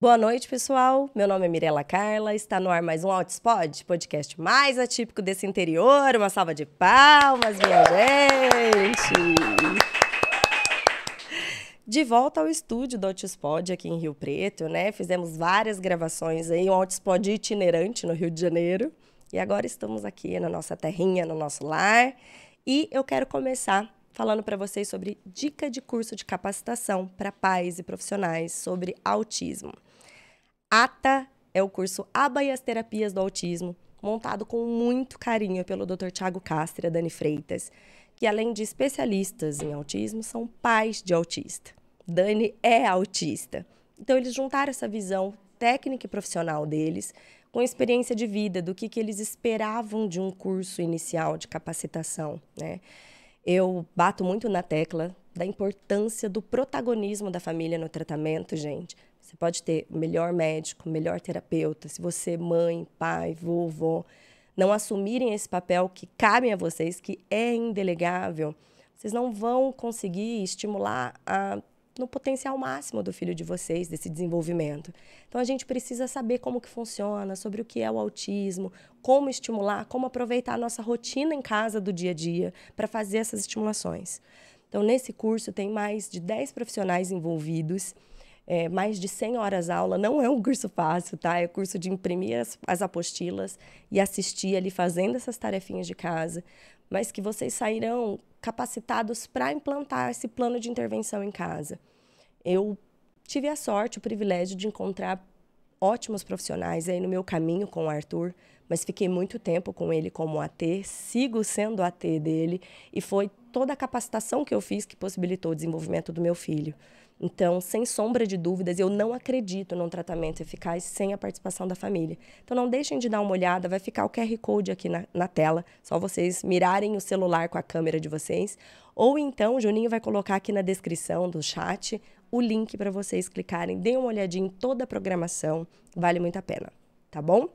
Boa noite, pessoal. Meu nome é Mirela Carla. Está no ar mais um Outspod, podcast mais atípico desse interior. Uma salva de palmas, minha gente! De volta ao estúdio do Outspod aqui em Rio Preto, né? Fizemos várias gravações aí, um Outspod itinerante no Rio de Janeiro. E agora estamos aqui na nossa terrinha, no nosso lar. E eu quero começar falando para vocês sobre dica de curso de capacitação para pais e profissionais sobre autismo. ATA é o curso ABA e as Terapias do Autismo, montado com muito carinho pelo Dr. Tiago Castro e a Dani Freitas, que além de especialistas em autismo, são pais de autista. Dani é autista. Então eles juntaram essa visão técnica e profissional deles com a experiência de vida, do que eles esperavam de um curso inicial de capacitação, né? Eu bato muito na tecla da importância do protagonismo da família no tratamento, gente. Você pode ter o melhor médico, o melhor terapeuta, se você, mãe, pai, vovó, não assumirem esse papel que cabe a vocês, que é indelegável, vocês não vão conseguir estimular no potencial máximo do filho de vocês, desse desenvolvimento. Então, a gente precisa saber como que funciona, sobre o que é o autismo, como estimular, como aproveitar a nossa rotina em casa do dia a dia para fazer essas estimulações. Então, nesse curso, tem mais de 10 profissionais envolvidos, mais de 100 horas aula. Não é um curso fácil, tá? É curso de imprimir as apostilas e assistir ali fazendo essas tarefinhas de casa, mas que vocês sairão capacitados para implantar esse plano de intervenção em casa. Eu tive a sorte, o privilégio de encontrar ótimos profissionais aí no meu caminho com o Arthur, mas fiquei muito tempo com ele como AT, sigo sendo AT dele, e foi toda a capacitação que eu fiz que possibilitou o desenvolvimento do meu filho. Então, sem sombra de dúvidas, eu não acredito num tratamento eficaz sem a participação da família. Então, não deixem de dar uma olhada, vai ficar o QR Code aqui na tela, só vocês mirarem o celular com a câmera de vocês. Ou então, o Juninho vai colocar aqui na descrição do chat o link para vocês clicarem, deem uma olhadinha em toda a programação, vale muito a pena, tá bom?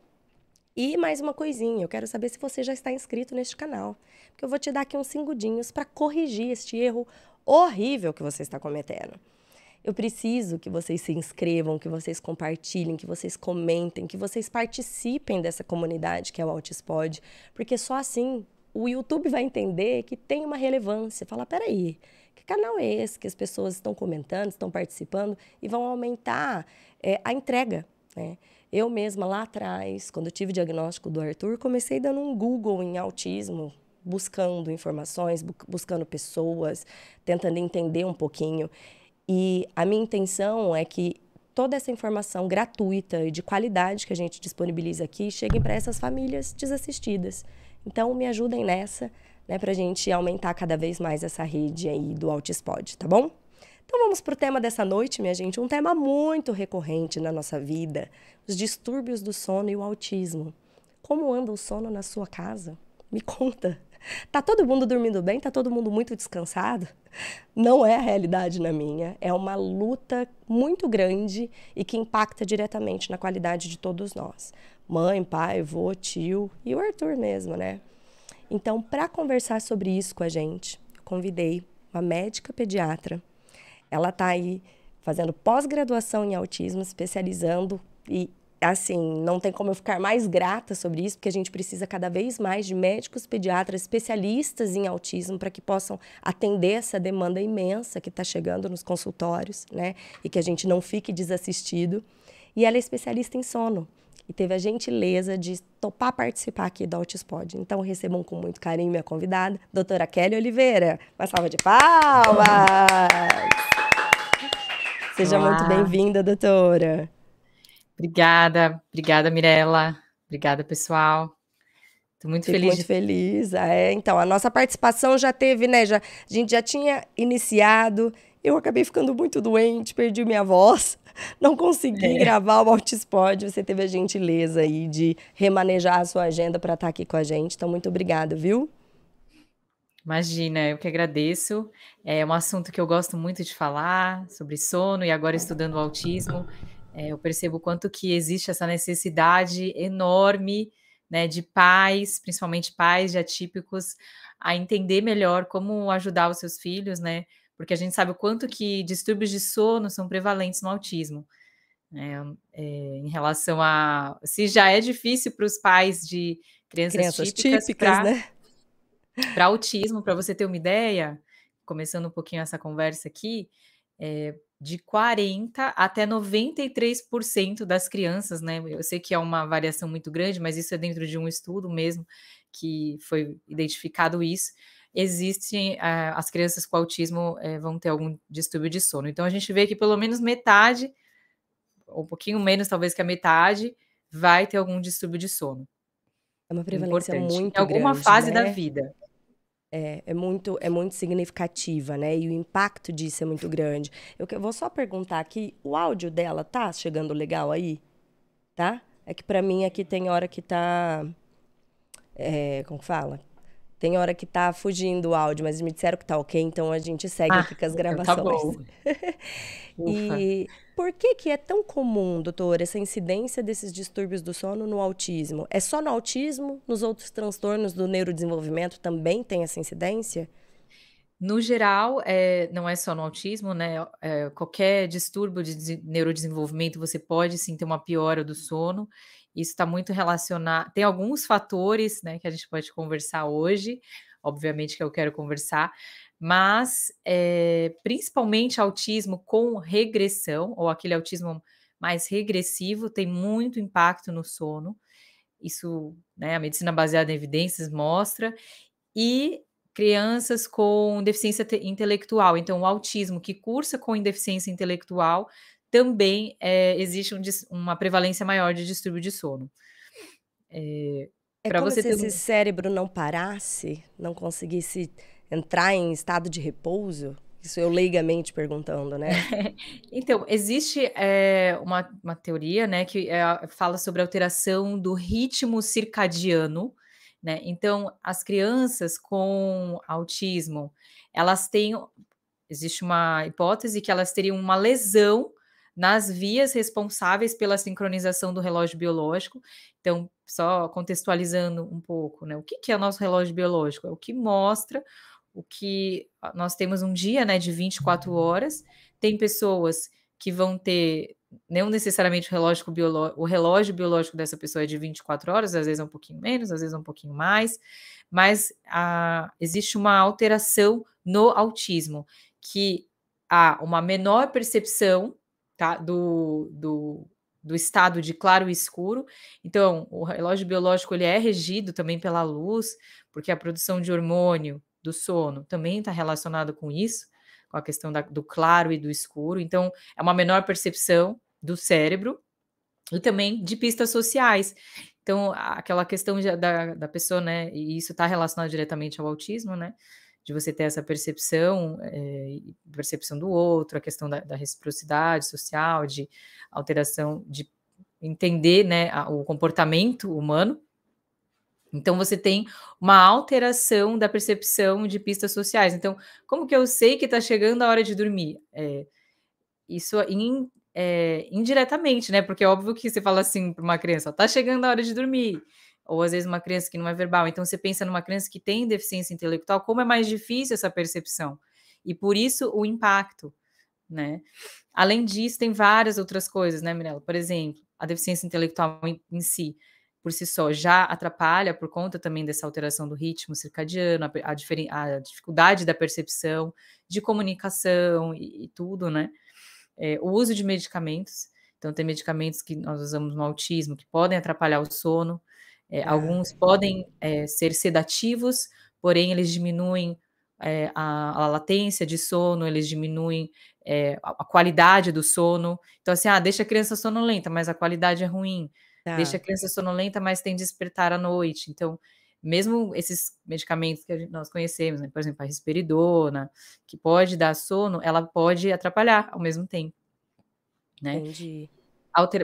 E mais uma coisinha, eu quero saber se você já está inscrito neste canal, porque eu vou te dar aqui uns segundinhos para corrigir este erro horrível que você está cometendo. Eu preciso que vocês se inscrevam, que vocês compartilhem, que vocês comentem, que vocês participem dessa comunidade que é o Altispod, porque só assim o YouTube vai entender que tem uma relevância. Fala, peraí, que canal é esse que as pessoas estão comentando, estão participando e vão aumentar a entrega, né? Eu mesma lá atrás, quando eu tive o diagnóstico do Arthur, comecei dando um Google em autismo, buscando informações, buscando pessoas, tentando entender um pouquinho. E a minha intenção é que toda essa informação gratuita e de qualidade que a gente disponibiliza aqui cheguem para essas famílias desassistidas. Então, me ajudem nessa, né, para a gente aumentar cada vez mais essa rede aí do Altispod, tá bom? Então, vamos para o tema dessa noite, minha gente. Um tema muito recorrente na nossa vida: os distúrbios do sono e o autismo. Como anda o sono na sua casa? Me conta. Tá todo mundo dormindo bem? Tá todo mundo muito descansado? Não é a realidade na minha. É uma luta muito grande e que impacta diretamente na qualidade de todos nós. Mãe, pai, avô, tio e o Arthur mesmo, né? Então, para conversar sobre isso com a gente, eu convidei uma médica pediatra. Ela está aí fazendo pós-graduação em autismo, especializando e assim, não tem como eu ficar mais grata sobre isso, porque a gente precisa cada vez mais de médicos pediatras especialistas em autismo para que possam atender essa demanda imensa que está chegando nos consultórios, né? E que a gente não fique desassistido. E ela é especialista em sono e teve a gentileza de topar participar aqui do Altispod. Então, recebam com muito carinho minha convidada, doutora Kelly Oliveira. Uma salva de palmas! Seja muito Olá, bem-vinda, doutora. obrigada Mirela, obrigada pessoal. Estou muito Fico feliz muito de feliz. Então, a nossa participação já teve, né? A gente já tinha iniciado. Eu acabei ficando muito doente, perdi minha voz, não consegui é, gravar o Altispod. Você teve a gentileza aí de remanejar a sua agenda para estar aqui com a gente. Então, muito obrigada, viu? Imagina, eu que agradeço. É um assunto que eu gosto muito de falar sobre sono e agora estudando o autismo, eu percebo o quanto que existe essa necessidade enorme, né, de pais, principalmente pais de atípicos, a entender melhor como ajudar os seus filhos, né? Porque a gente sabe o quanto que distúrbios de sono são prevalentes no autismo. Em relação a se já é difícil para os pais de crianças Crianças típicas típicas, né? para autismo, para você ter uma ideia, começando um pouquinho essa conversa aqui, de 40 até 93% das crianças, né? Eu sei que é uma variação muito grande, mas isso é dentro de um estudo mesmo que foi identificado isso. Existem as crianças com autismo vão ter algum distúrbio de sono. Então a gente vê que pelo menos metade, ou um pouquinho menos, talvez que a metade, vai ter algum distúrbio de sono. É uma prevalência Importante. Em muito alguma grande, fase da né? vida. É muito significativa, né? E o impacto disso é muito grande. Vou só perguntar aqui, o áudio dela tá chegando legal aí? Tá? É que pra mim aqui tem hora que tá, como que fala? Tem hora que tá fugindo o áudio, mas me disseram que tá ok, então a gente segue Ah, aqui com as então tá gravações. bom. Ufa. E por que que é tão comum, doutor, essa incidência desses distúrbios do sono no autismo? É só no autismo? Nos outros transtornos do neurodesenvolvimento também tem essa incidência? No geral, não é só no autismo, né, qualquer distúrbio de neurodesenvolvimento, você pode sim ter uma piora do sono. Isso está muito relacionado tem alguns fatores, né, que a gente pode conversar hoje, obviamente que eu quero conversar, mas, principalmente autismo com regressão, ou aquele autismo mais regressivo, tem muito impacto no sono. Isso, né, a medicina baseada em evidências mostra. E crianças com deficiência intelectual, então o autismo que cursa com deficiência intelectual também, existe uma prevalência maior de distúrbio de sono. É Para como você se ter esse um cérebro não parasse, não conseguisse entrar em estado de repouso? Isso eu leigamente perguntando, né? então, existe, uma teoria, né, que, fala sobre a alteração do ritmo circadiano, né, então as crianças com autismo, elas têm existe uma hipótese que elas teriam uma lesão nas vias responsáveis pela sincronização do relógio biológico. Então, só contextualizando um pouco, né, o que que é o nosso relógio biológico? É o que mostra o que nós temos um dia, né, de 24 horas, tem pessoas que vão ter não necessariamente o relógio biológico dessa pessoa é de 24 horas, às vezes é um pouquinho menos, às vezes é um pouquinho mais, mas existe uma alteração no autismo, que há uma menor percepção, tá, do estado de claro e escuro. Então, o relógio biológico ele é regido também pela luz, porque a produção de hormônio do sono também está relacionado com isso, com a questão do claro e do escuro. Então, é uma menor percepção do cérebro e também de pistas sociais. Então, aquela questão da pessoa, né, e isso está relacionado diretamente ao autismo, né, de você ter essa percepção, percepção do outro, a questão da reciprocidade social, de alteração, de entender, né, o comportamento humano. Então, você tem uma alteração da percepção de pistas sociais. Então, como que eu sei que está chegando a hora de dormir? Isso indiretamente, né, porque é óbvio que você fala assim para uma criança: "Ó, tá chegando a hora de dormir", ou às vezes uma criança que não é verbal, então você pensa numa criança que tem deficiência intelectual, como é mais difícil essa percepção, e por isso o impacto, né. Além disso, tem várias outras coisas, né, Mirella, por exemplo, a deficiência intelectual em si, por si só, já atrapalha por conta também dessa alteração do ritmo circadiano, a dificuldade da percepção, de comunicação e tudo, né. O uso de medicamentos, então tem medicamentos que nós usamos no autismo que podem atrapalhar o sono, Ah, alguns podem, ser sedativos, porém eles diminuem, a latência de sono, eles diminuem, a qualidade do sono. Então assim, deixa a criança sonolenta, mas a qualidade é ruim, deixa a tá. criança sonolenta, mas tem despertar à noite. Então, mesmo esses medicamentos que nós conhecemos, né, por exemplo, a risperidona, que pode dar sono, ela pode atrapalhar ao mesmo tempo, né. Entendi.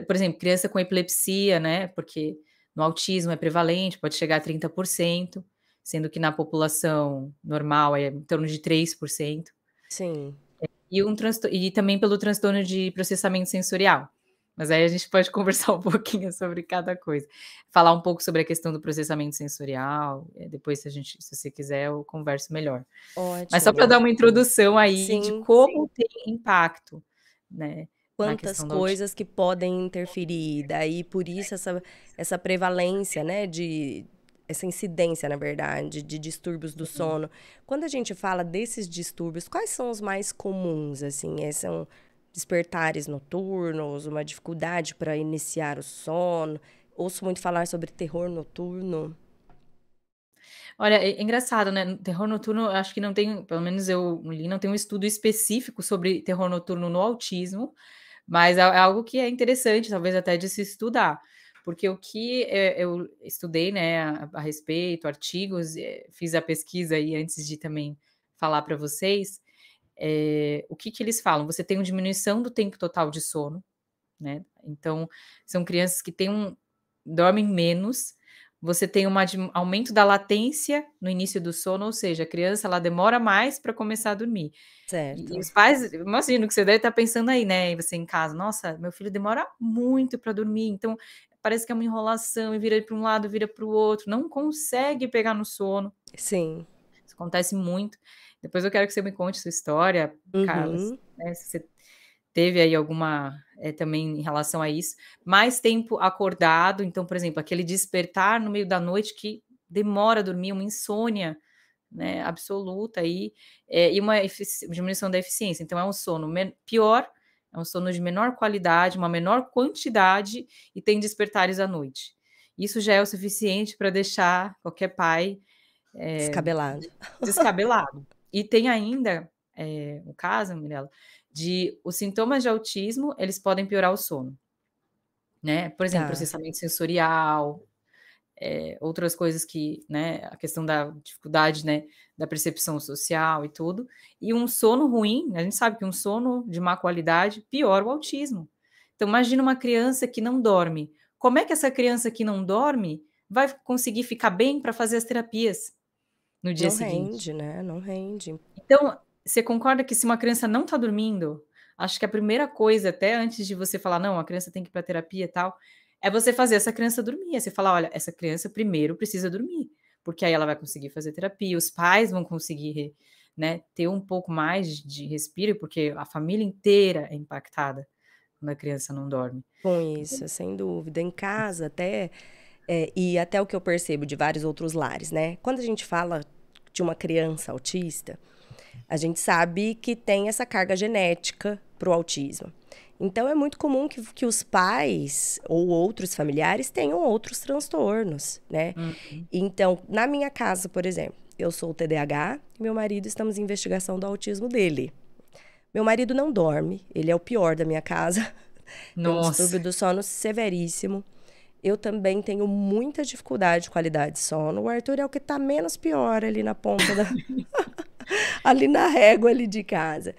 Por exemplo, criança com epilepsia, né, porque no autismo é prevalente, pode chegar a 30%, sendo que na população normal é em torno de 3%. Sim. E também pelo transtorno de processamento sensorial. Mas aí a gente pode conversar um pouquinho sobre cada coisa. Falar um pouco sobre a questão do processamento sensorial, depois se você quiser eu converso melhor. Mas só para Ótimo. dar uma introdução aí de Sim. como tem impacto, né. na quantas questão do autismo. coisas que podem interferir. Daí, por isso, essa prevalência, né, essa incidência, na verdade, de distúrbios do Sim. sono. Quando a gente fala desses distúrbios, quais são os mais comuns, assim? São despertares noturnos, uma dificuldade para iniciar o sono? Ouço muito falar sobre terror noturno. Olha, é engraçado, né, terror noturno, eu acho que não tem, pelo menos eu li, não tem um estudo específico sobre terror noturno no autismo, mas é algo que é interessante, talvez até de se estudar, porque o que, eu estudei, né, a respeito, artigos, fiz a pesquisa aí antes de também falar para vocês, o que que eles falam? Você tem uma diminuição do tempo total de sono, né, então são crianças que dormem menos, você tem aumento da latência no início do sono, ou seja, a criança ela demora mais para começar a dormir. E Certo. os pais, imagino que você deve estar pensando aí, né, e você em casa: "Nossa, meu filho demora muito para dormir, então parece que é uma enrolação e vira para um lado, vira para o outro, não consegue pegar no sono". Sim. Isso acontece muito. Depois eu quero que você me conte sua história, Uhum. né, se você teve aí alguma, também em relação a isso. Mais tempo acordado, então, por exemplo, aquele despertar no meio da noite que demora a dormir, uma insônia, né, absoluta aí, e uma diminuição da eficiência. Então é um sono pior, é um sono de menor qualidade, uma menor quantidade e tem despertares à noite. Isso já é o suficiente para deixar qualquer pai, eh, Descabelado. descabelado. E tem ainda, o caso, Mirella, de os sintomas de autismo, eles podem piorar o sono, né, por exemplo, Tá. processamento sensorial, outras coisas que, né, a questão da dificuldade, né, da percepção social e tudo, e um sono ruim, a gente sabe que um sono de má qualidade piora o autismo. Então imagina uma criança que não dorme, como é que essa criança que não dorme vai conseguir ficar bem para fazer as terapias no dia Não seguinte? rende, né, não rende. Então, você concorda que se uma criança não está dormindo, acho que a primeira coisa, até antes de você falar: "Não, a criança tem que ir pra terapia e tal", é você fazer essa criança dormir. Você falar: "Olha, essa criança primeiro precisa dormir", porque aí ela vai conseguir fazer terapia, os pais vão conseguir né, ter um pouco mais de respiro, porque a família inteira é impactada quando a criança não dorme. Com isso, sem dúvida. Em casa até, e até o que eu percebo de vários outros lares, né, quando a gente fala de uma criança autista, a gente sabe que tem essa carga genética para o autismo. Então é muito comum que os pais ou outros familiares tenham outros transtornos, né. Uhum. Então, na minha casa, por exemplo, eu sou TDAH e meu marido estamos em investigação do autismo dele. Meu marido não dorme, ele é o pior da minha casa, tem um Nossa, distúrbio do sono severíssimo. Eu também tenho muita dificuldade de qualidade de sono. O Arthur é o que tá menos pior ali na ponta da ali na régua ali de casa.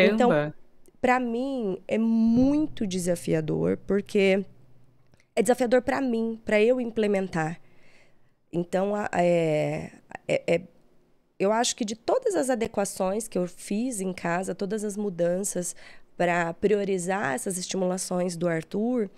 Então, caramba! para mim é muito desafiador, porque é desafiador para mim, para eu implementar. Então, eu acho que de todas as adequações que eu fiz em casa, todas as mudanças para priorizar essas estimulações do Arthur,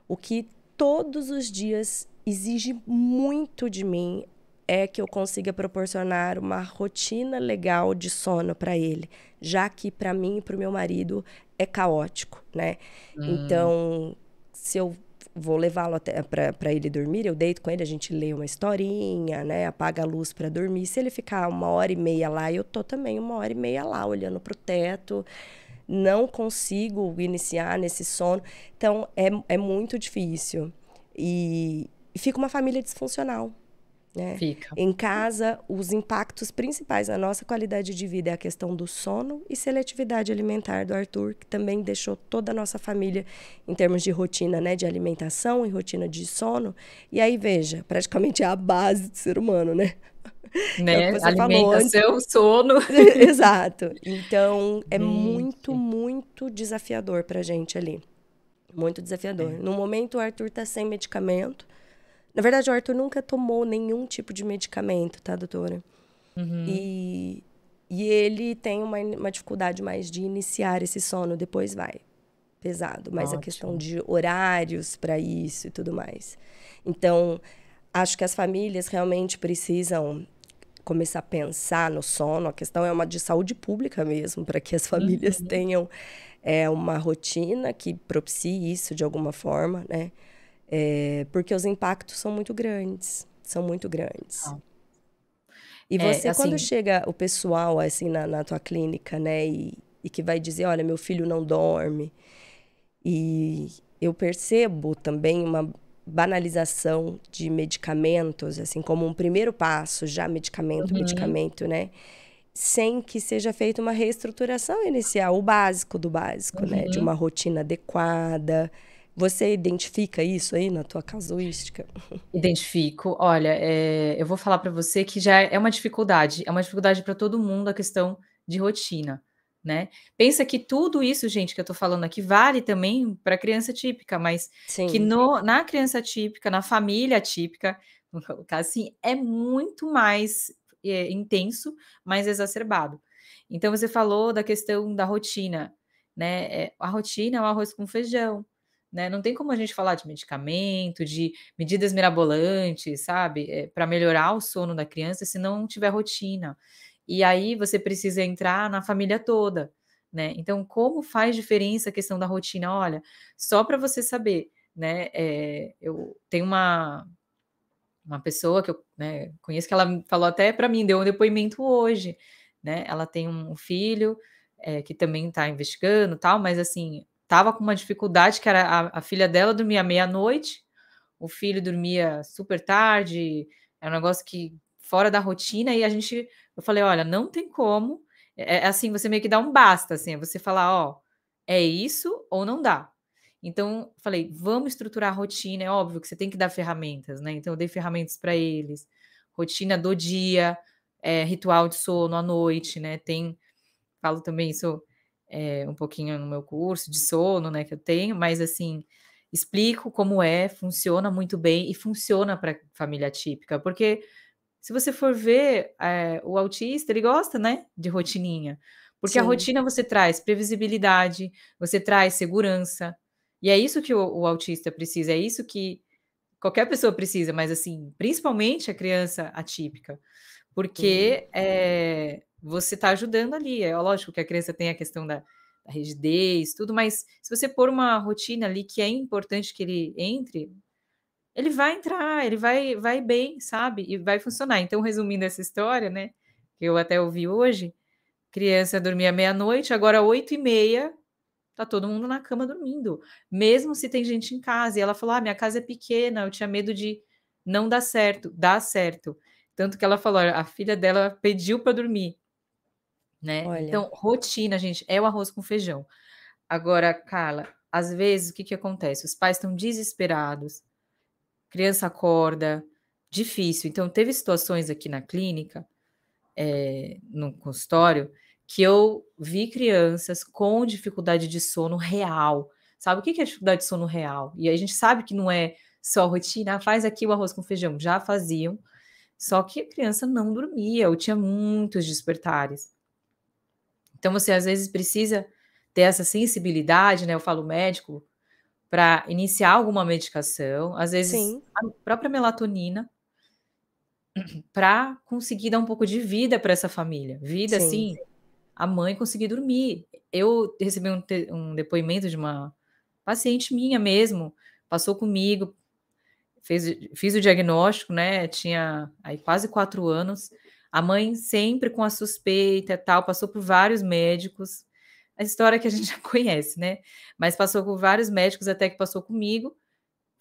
o que todos os dias exige muito de mim é que eu consiga proporcionar uma rotina legal de sono para ele, já que para mim e para o meu marido é caótico, né? Hum, Então, se eu vou levá-lo até para ele dormir, eu deito com ele, a gente lê uma historinha, né? Apaga a luz para dormir. Se ele ficar 1h30 lá, eu tô também 1h30 lá, olhando para o teto. Não consigo iniciar nesse sono. Então, é muito difícil. E fica uma família disfuncional, né? fica. Em casa, os impactos principais na nossa qualidade de vida é a questão do sono e seletividade alimentar do Arthur, que também deixou toda a nossa família em termos de rotina, né, de alimentação e rotina de sono. E aí, veja, praticamente é a base do ser humano, né? É o que Né, você falou antes. alimentação, sono. Exato. Então, é muito, Gente. muito desafiador pra gente ali. Muito desafiador. É. No momento, o Arthur tá sem medicamento. Na verdade, o Arthur nunca tomou nenhum tipo de medicamento, tá, doutora? Uhum. E, e ele tem uma dificuldade mais de iniciar esse sono, depois vai pesado. Mas a questão Ótimo. de horários para isso e tudo mais. Então, acho que as famílias realmente precisam começar a pensar no sono, a questão é uma de saúde pública mesmo, para que as famílias Uhum. tenham uma rotina que propicie isso de alguma forma, né? Porque os impactos são muito grandes, são muito grandes. Tá. E É, você, quando assim, chega o pessoal, assim, na tua clínica, né, e que vai dizer, olha, meu filho não dorme, e eu percebo também uma banalização de medicamentos, assim, como um primeiro passo, já medicamento, uhum. medicamento, né, sem que seja feita uma reestruturação inicial, o básico do básico, né, de Uhum. uma rotina adequada. Você identifica isso aí na tua casuística? Identifico. Olha, eu vou falar para você que já é uma dificuldade para todo mundo a questão de rotina, né. Pensa que tudo isso, gente, que eu tô falando aqui, vale também para criança típica, mas que Sim, no na criança típica, na família típica, vamos colocar assim, é muito mais, intenso, mais exacerbado. Então você falou da questão da rotina, né, a rotina é o arroz com feijão, né, não tem como a gente falar de medicamento, de medidas mirabolantes, sabe, para melhorar o sono da criança se não tiver rotina. E aí você precisa entrar na família toda, né. Então como faz diferença a questão da rotina? Olha, só para você saber, né, eu tenho uma pessoa que eu, né, conheço que ela falou até para mim, deu um depoimento hoje, né, ela tem um filho, que também está investigando, tal, mas assim, estava com uma dificuldade que era a filha dela dormia meia-noite, o filho dormia super tarde, é um negócio que fora da rotina e eu falei: "Olha, não tem como", assim, você meio que dá um basta, assim, é você falar: "Ó, é isso ou não dá". Então, falei: "Vamos estruturar a rotina", é óbvio que você tem que dar ferramentas, né, então eu dei ferramentas para eles, rotina do dia, ritual de sono à noite, né, falo também isso, um pouquinho no meu curso de sono, né, que eu tenho, mas assim, explico como funciona muito bem e funciona para família típica, porque se você for ver, o autista ele gosta, né, de rotininha, porque a sim, rotina você traz previsibilidade, você traz segurança, e é isso que o autista precisa, é isso que qualquer pessoa precisa, mas assim, principalmente a criança atípica. uhum, Porque, você está ajudando ali, é lógico que a criança tem a questão da rigidez, tudo, mas se você pôr uma rotina ali que é importante que ele entre, ele vai entrar, ele vai bem, sabe, e vai funcionar. Então, resumindo essa história, né, que eu até ouvi hoje, criança dormia meia-noite, agora 8h30 tá todo mundo na cama dormindo, mesmo se tem gente em casa. E ela falou: "Ah, minha casa é pequena, eu tinha medo de não dar certo", dá certo. Tanto que ela falou: "Olha, a filha dela pediu para dormir", né. olha, Então, rotina, gente, é o arroz com feijão. Agora, Carla, às vezes o que que acontece? Os pais estão desesperados, criança acorda, difícil. Então, teve situações aqui na clínica, no consultório, que eu vi crianças com dificuldade de sono real. Sabe o que que é dificuldade de sono real? E a gente sabe que não é só rotina: "Ah, faz aqui o arroz com feijão", já faziam, só que a criança não dormia ou tinha muitos despertares. Então você às vezes precisa ter essa sensibilidade, né, eu falo médico, para iniciar alguma medicação, às vezes sim, a própria melatonina, para conseguir dar um pouco de vida para essa família. Vida, sim, assim, a mãe conseguir dormir. Eu recebi um depoimento de uma paciente minha mesmo, passou comigo, fiz o diagnóstico, né, tinha aí quase 4 anos, a mãe sempre com a suspeita e tal, passou por vários médicos, a história que a gente já conhece, né, mas passou por vários médicos até que passou comigo,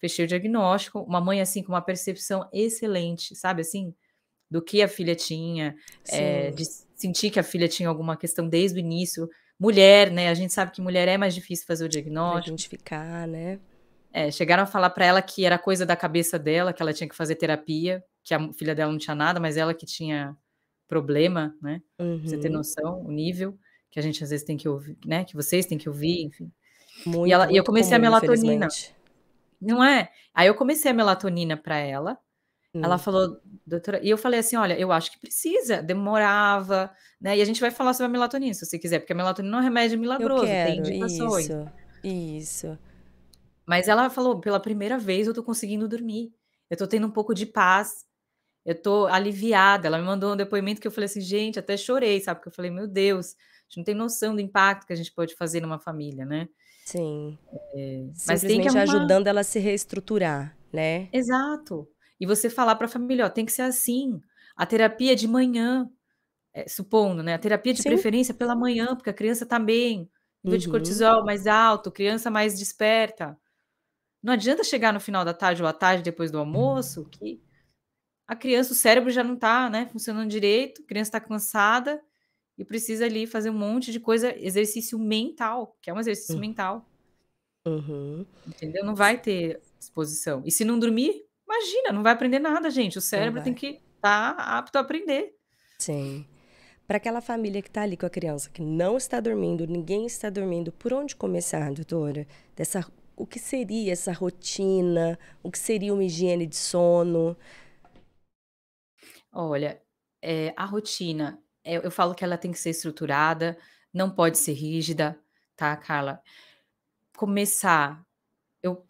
fechei o diagnóstico, uma mãe, assim, com uma percepção excelente, sabe, assim, do que a filha tinha, sim, de sentir que a filha tinha alguma questão desde o início. Mulher, né, a gente sabe que mulher é mais difícil fazer o para diagnóstico. identificar, né? Chegaram a falar para ela que era coisa da cabeça dela, que ela tinha que fazer terapia, que a filha dela não tinha nada, mas ela que tinha problema, né, pra você ter Uhum. noção, o nível, que a gente às vezes tem que ouvir, né, que vocês têm que ouvir, enfim. Muito, E eu muito comecei a comum, melatonina, infelizmente. não é? Aí eu comecei a melatonina para ela. Ela Hum. falou: "Doutora", e eu falei assim: "Olha, eu acho que precisa", demorava, né, e a gente vai falar sobre a melatonina, se você quiser, porque a melatonina é um remédio Eu milagroso, tem quero, indicações. isso, isso. Mas ela falou: "Pela primeira vez eu tô conseguindo dormir, eu tô tendo um pouco de paz, eu tô aliviada. Ela me mandou um depoimento que eu falei assim: "Gente", até chorei, sabe, porque eu falei: "Meu Deus, a gente não tem noção do impacto que a gente pode fazer numa família, né". Sim. Mas tem que Simplesmente arrumar. ajudando ela a se reestruturar, né. Exato. E você falar para a família: "Ó, tem que ser assim, a terapia é de manhã", supondo, né, a terapia de Sim. preferência pela manhã, porque a criança tá bem, nível de Uhum. cortisol mais alto, criança mais desperta. Não adianta chegar no final da tarde ou à tarde depois do almoço que a criança, o cérebro já não tá, né, funcionando direito, a criança tá cansada e precisa ali fazer um monte de coisa, exercício mental, que é um exercício Hum. mental, Uhum. entendeu? Não vai ter disposição. E se não dormir, imagina, não vai aprender nada, gente, o Não cérebro tem vai. que estar apto a aprender. Sim. Para aquela família que está ali com a criança que não está dormindo, ninguém está dormindo, por onde começar, doutora? Dessa o que seria essa rotina? O que seria uma higiene de sono? Olha, a rotina, eu falo que ela tem que ser estruturada, não pode ser rígida, tá, Carla? Começar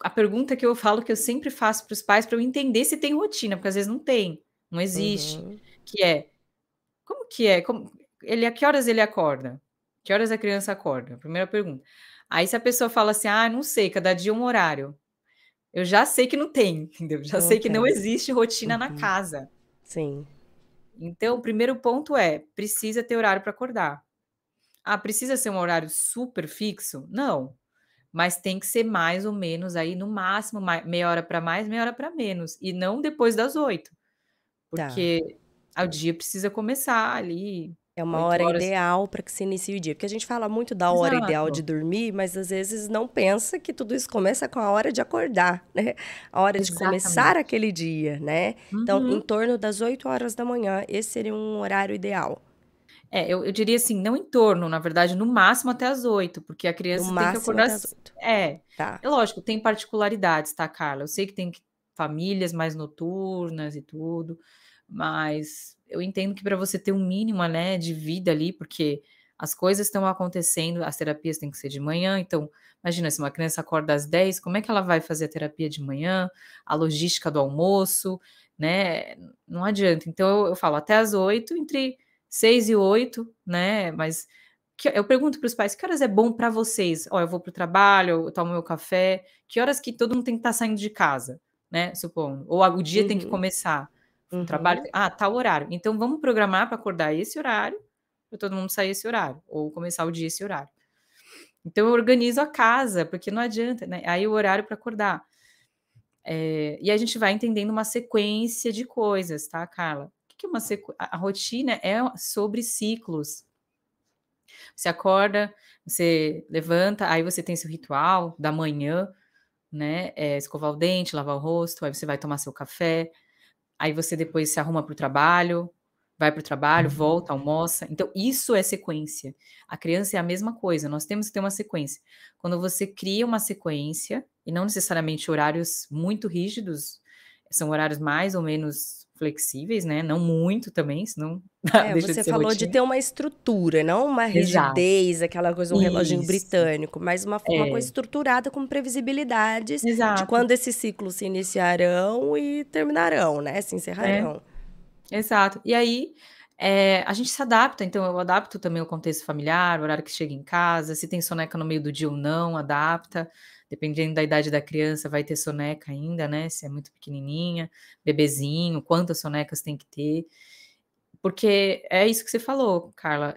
a pergunta que eu falo que eu sempre faço para os pais para eu entender se tem rotina, porque às vezes não tem, não existe, Uhum. que é: "Como que é? A que horas ele acorda? Que horas a criança acorda?", primeira pergunta. Aí se a pessoa fala assim: "Ah, não sei, cada dia é um horário", eu já sei que não tem, entendeu? Já Não sei que não tem. existe rotina na Uhum. casa. Sim. Então o primeiro ponto é: precisa ter horário para acordar. Ah, precisa ser um horário super fixo? Não. Mas tem que ser mais ou menos aí no máximo meia hora para mais, meia hora para menos, e não depois das 8, Tá. porque o dia precisa começar ali É uma 8 hora horas. ideal para que se inicie o dia, porque a gente fala muito da hora ideal de Exato, dormir, mas às vezes não pensa que tudo isso começa com a hora de acordar, né, a hora de começar exatamente. aquele dia, né. Então, em Uhum. torno das 8 horas da manhã, esse seria um horário ideal. Eu diria assim, não em torno, na verdade, no máximo até às 8, porque a No criança tem que máximo acordar até as 8. é. Tá. É lógico, tem particularidades, tá, Carla, eu sei que tem famílias mais noturnas e tudo, mas eu entendo que para você ter um mínimo, né, de vida ali, porque as coisas estão acontecendo, as terapias têm que ser de manhã, então, imagina se uma criança acorda às 10, como é que ela vai fazer a terapia de manhã, a logística do almoço, né, não adianta. Então eu falo até às 8, entre 6 e 8, né, mas eu pergunto para os pais: "Que horas é bom para vocês?". "Ó, eu vou para o trabalho, eu tomo meu café". Que horas que todo mundo tem que estar saindo de casa, né, supondo, ou o dia tem que Uhum, começar, o trabalho uhum, tal horário. Então vamos programar para acordar esse horário, para todo mundo sair esse horário, ou começar o dia esse horário. Então eu organizo a casa, porque não adianta, né, aí o horário para acordar. E a gente vai entendendo uma sequência de coisas, tá, Carla? O que que é uma a rotina é sobre ciclos. Você acorda, você levanta, aí você tem seu ritual da manhã, né, escovar o dente, lavar o rosto, aí você vai tomar seu café, aí você depois se arruma para o trabalho, vai para o trabalho, volta, almoça. Então isso é sequência. A criança é a mesma coisa, nós temos que ter uma sequência. Quando você cria uma sequência, e não necessariamente horários muito rígidos, são horários mais ou menos flexíveis, né, não muito também, senão É, deixa de você ser falou de rotina. ter uma estrutura, não uma Exato. rigidez, aquela coisa, um reloginho Isso. britânico, mas uma coisa É, estruturada com previsibilidades de exato. quando esses ciclos se iniciarão e terminarão, né, se É, encerrarão. exato. E aí, a gente se adapta, então eu adapto também o contexto familiar, o horário que chega em casa, se tem soneca no meio do dia ou não, adapta. Dependendo da idade da criança, vai ter soneca ainda, né, se é muito pequenininha, bebezinho, quantas sonecas tem que ter. Porque é isso que você falou, Carla,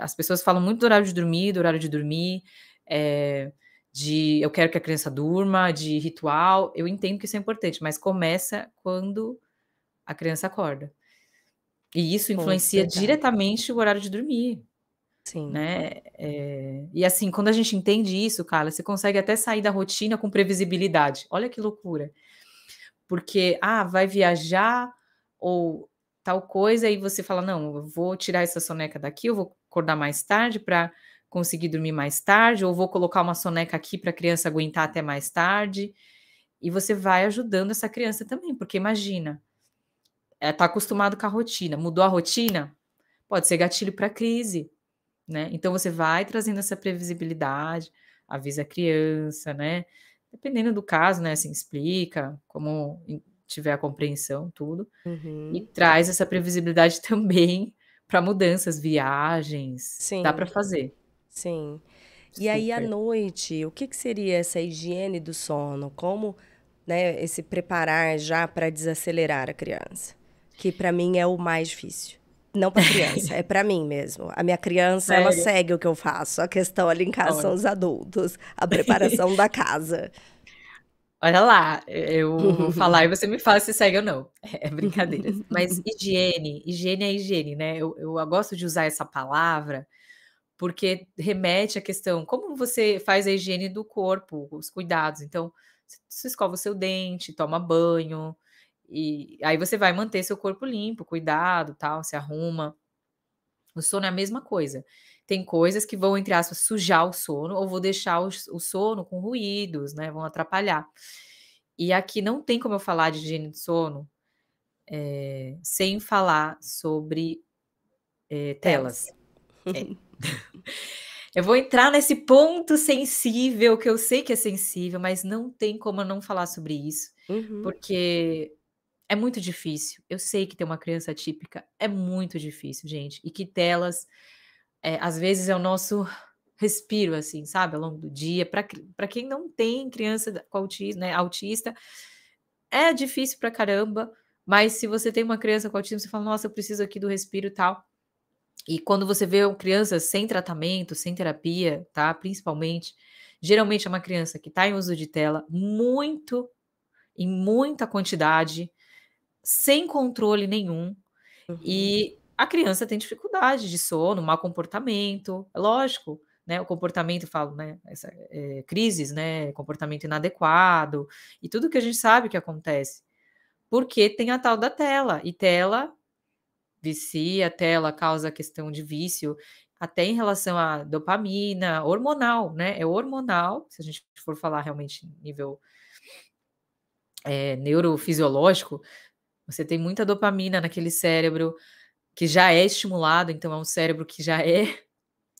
as pessoas falam muito do horário de dormir, eh, de eu quero que a criança durma, de ritual, eu entendo que isso é importante, mas começa quando a criança acorda. E isso influencia Verdade. diretamente o horário de dormir, Sim. né, e assim, quando a gente entende isso, Carla, você consegue até sair da rotina com previsibilidade. Olha que loucura. Porque, vai viajar ou tal coisa, e você fala: "Não, eu vou tirar essa soneca daqui, eu vou acordar mais tarde para conseguir dormir mais tarde, ou vou colocar uma soneca aqui para a criança aguentar até mais tarde", e você vai ajudando essa criança também, porque imagina, tá acostumado com a rotina, mudou a rotina, pode ser gatilho para crise, né. Então você vai trazendo essa previsibilidade, avisa a criança, né, dependendo do caso, né, assim, explica como tiver a compreensão, tudo, e Uhum. traz essa previsibilidade também para mudanças, viagens, dá para Sim, fazer, sim. E aí, à super. noite, o que que seria essa higiene do sono? Como, né, esse preparar já para desacelerar a criança? Que para mim é o mais difícil. Não para criança, é para mim mesmo. A minha criança, ela Sério? segue o que eu faço. A questão ali em casa são Olha. os adultos, a preparação da casa. Olha lá, eu vou falar e você me fala se segue ou não. É brincadeiras. Mas higiene é higiene, né, eu gosto de usar essa palavra, porque remete à questão como você faz a higiene do corpo, os cuidados, então, você escova o seu dente, toma banho, e aí você vai manter seu corpo limpo, cuidado, tal, se arruma. O sono é a mesma coisa. Tem coisas que vão, entre aspas, "sujar" o sono ou vou deixar o sono com ruídos, né, vão atrapalhar. E aqui não tem como eu falar de higiene do sono, sem falar sobre, telas. Telas. É. Eu vou entrar nesse ponto sensível, que eu sei que é sensível, mas não tem como eu não falar sobre isso, Uhum, porque é muito difícil. Eu sei que ter uma criança atípica é muito difícil, gente, e que telas, às vezes é o nosso respiro, assim, sabe, ao longo do dia. Para quem não tem criança com autismo, né, autista, é difícil pra caramba, mas se você tem uma criança com autismo, você fala: "Nossa, eu preciso aqui do respiro e tal". E quando você vê crianças sem tratamento, sem terapia, tá, principalmente, geralmente é uma criança que está em uso de tela muito em muita quantidade, sem controle nenhum, uhum. e a criança tem dificuldade de sono, mau comportamento, é lógico, né, o comportamento, eu falo, né, crises, né, comportamento inadequado, e tudo que a gente sabe que acontece, porque tem a tal da tela, e tela vicia, tela causa questão de vício, até em relação à dopamina, hormonal, né, é hormonal, se a gente for falar realmente nível, neurofisiológico, você tem muita dopamina naquele cérebro que já é estimulado, então é um cérebro que já é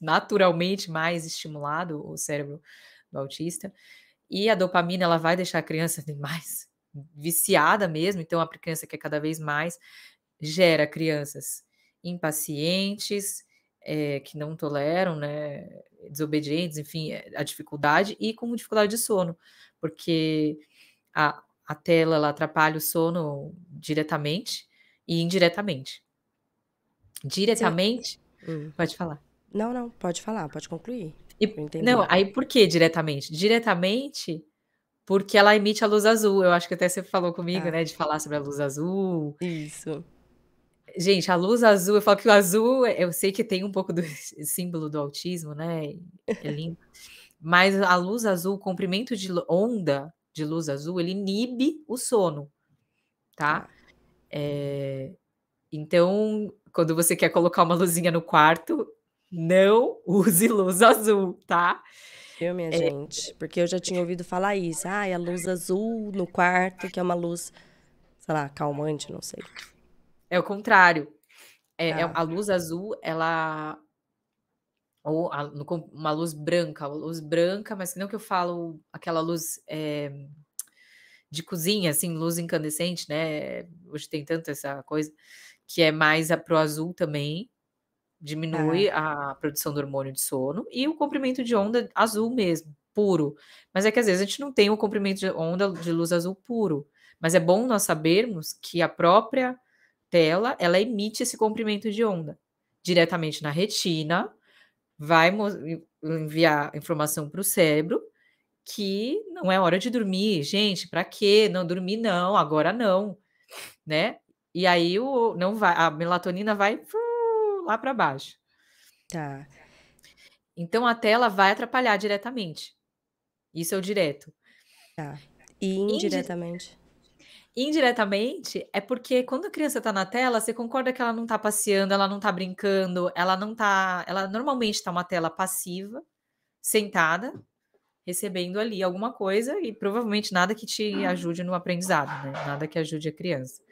naturalmente mais estimulado, o cérebro do autista, e a dopamina ela vai deixar a criança assim, mais viciada mesmo, então a criança quer cada vez mais, gera crianças impacientes, que não toleram, né, desobedientes, enfim, a dificuldade e com dificuldade de sono, porque a tela ela atrapalha o sono diretamente e indiretamente. Você Diretamente hum. pode falar. Não, não, pode falar, pode concluir, pra eu Não, entender. aí por que diretamente? Diretamente, porque ela emite a luz azul, eu acho que até você falou comigo, Tá, né, de falar sobre a luz azul. isso. Gente, a luz azul, eu falo que o azul, eu sei que tem um pouco do símbolo do autismo, né, é lindo, mas a luz azul, o comprimento de onda de luz azul, ele inibe o sono, tá. Tá. Eh, então, quando você quer colocar uma luzinha no quarto, não use luz azul, tá. Viu, minha É gente? Porque eu já tinha ouvido falar isso. Ai, a luz azul no quarto, que é uma luz, sei lá, calmante, não sei. é o contrário, Tá, a luz azul, ela ou a no com uma luz branca, mas não que eu falo aquela luz, de cozinha, assim, luz incandescente, né, hoje tem tanto essa coisa, que é mais para o azul também, diminui tá, a produção do hormônio de sono e o comprimento de onda azul mesmo, puro. Mas é que às vezes a gente não tem o comprimento de onda de luz azul puro, mas é bom nós sabermos que a própria tela, ela emite esse comprimento de onda, diretamente na retina, vai enviar informação para o cérebro, que não é hora de dormir. "Gente, para quê? Não, dormir não, agora não", né. E aí o não vai a melatonina vai lá para baixo. tá, Então a tela vai atrapalhar diretamente, isso é o direto. tá. E Indi indiretamente? Indiretamente, é porque quando a criança está na tela, você concorda que ela não está passeando, ela não está brincando, ela normalmente está uma tela passiva, sentada, recebendo ali alguma coisa e provavelmente nada que te ajude no aprendizado, né, nada que ajude a criança.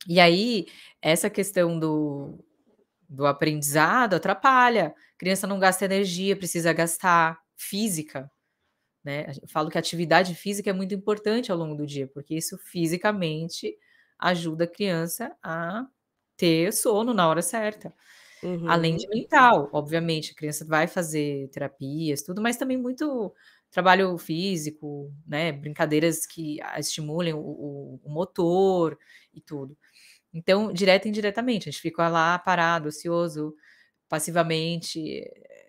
E aí, essa questão do aprendizado atrapalha, a criança não gasta energia, precisa gastar, física. né. Eu falo que a atividade física é muito importante ao longo do dia, porque isso fisicamente ajuda a criança a ter sono na hora certa. Além Uhum. de mental, obviamente, a criança vai fazer terapias, tudo, mas também muito trabalho físico, né, brincadeiras que estimulem o motor e tudo. Então, direta e indiretamente, a gente fica lá parado, ocioso, passivamente,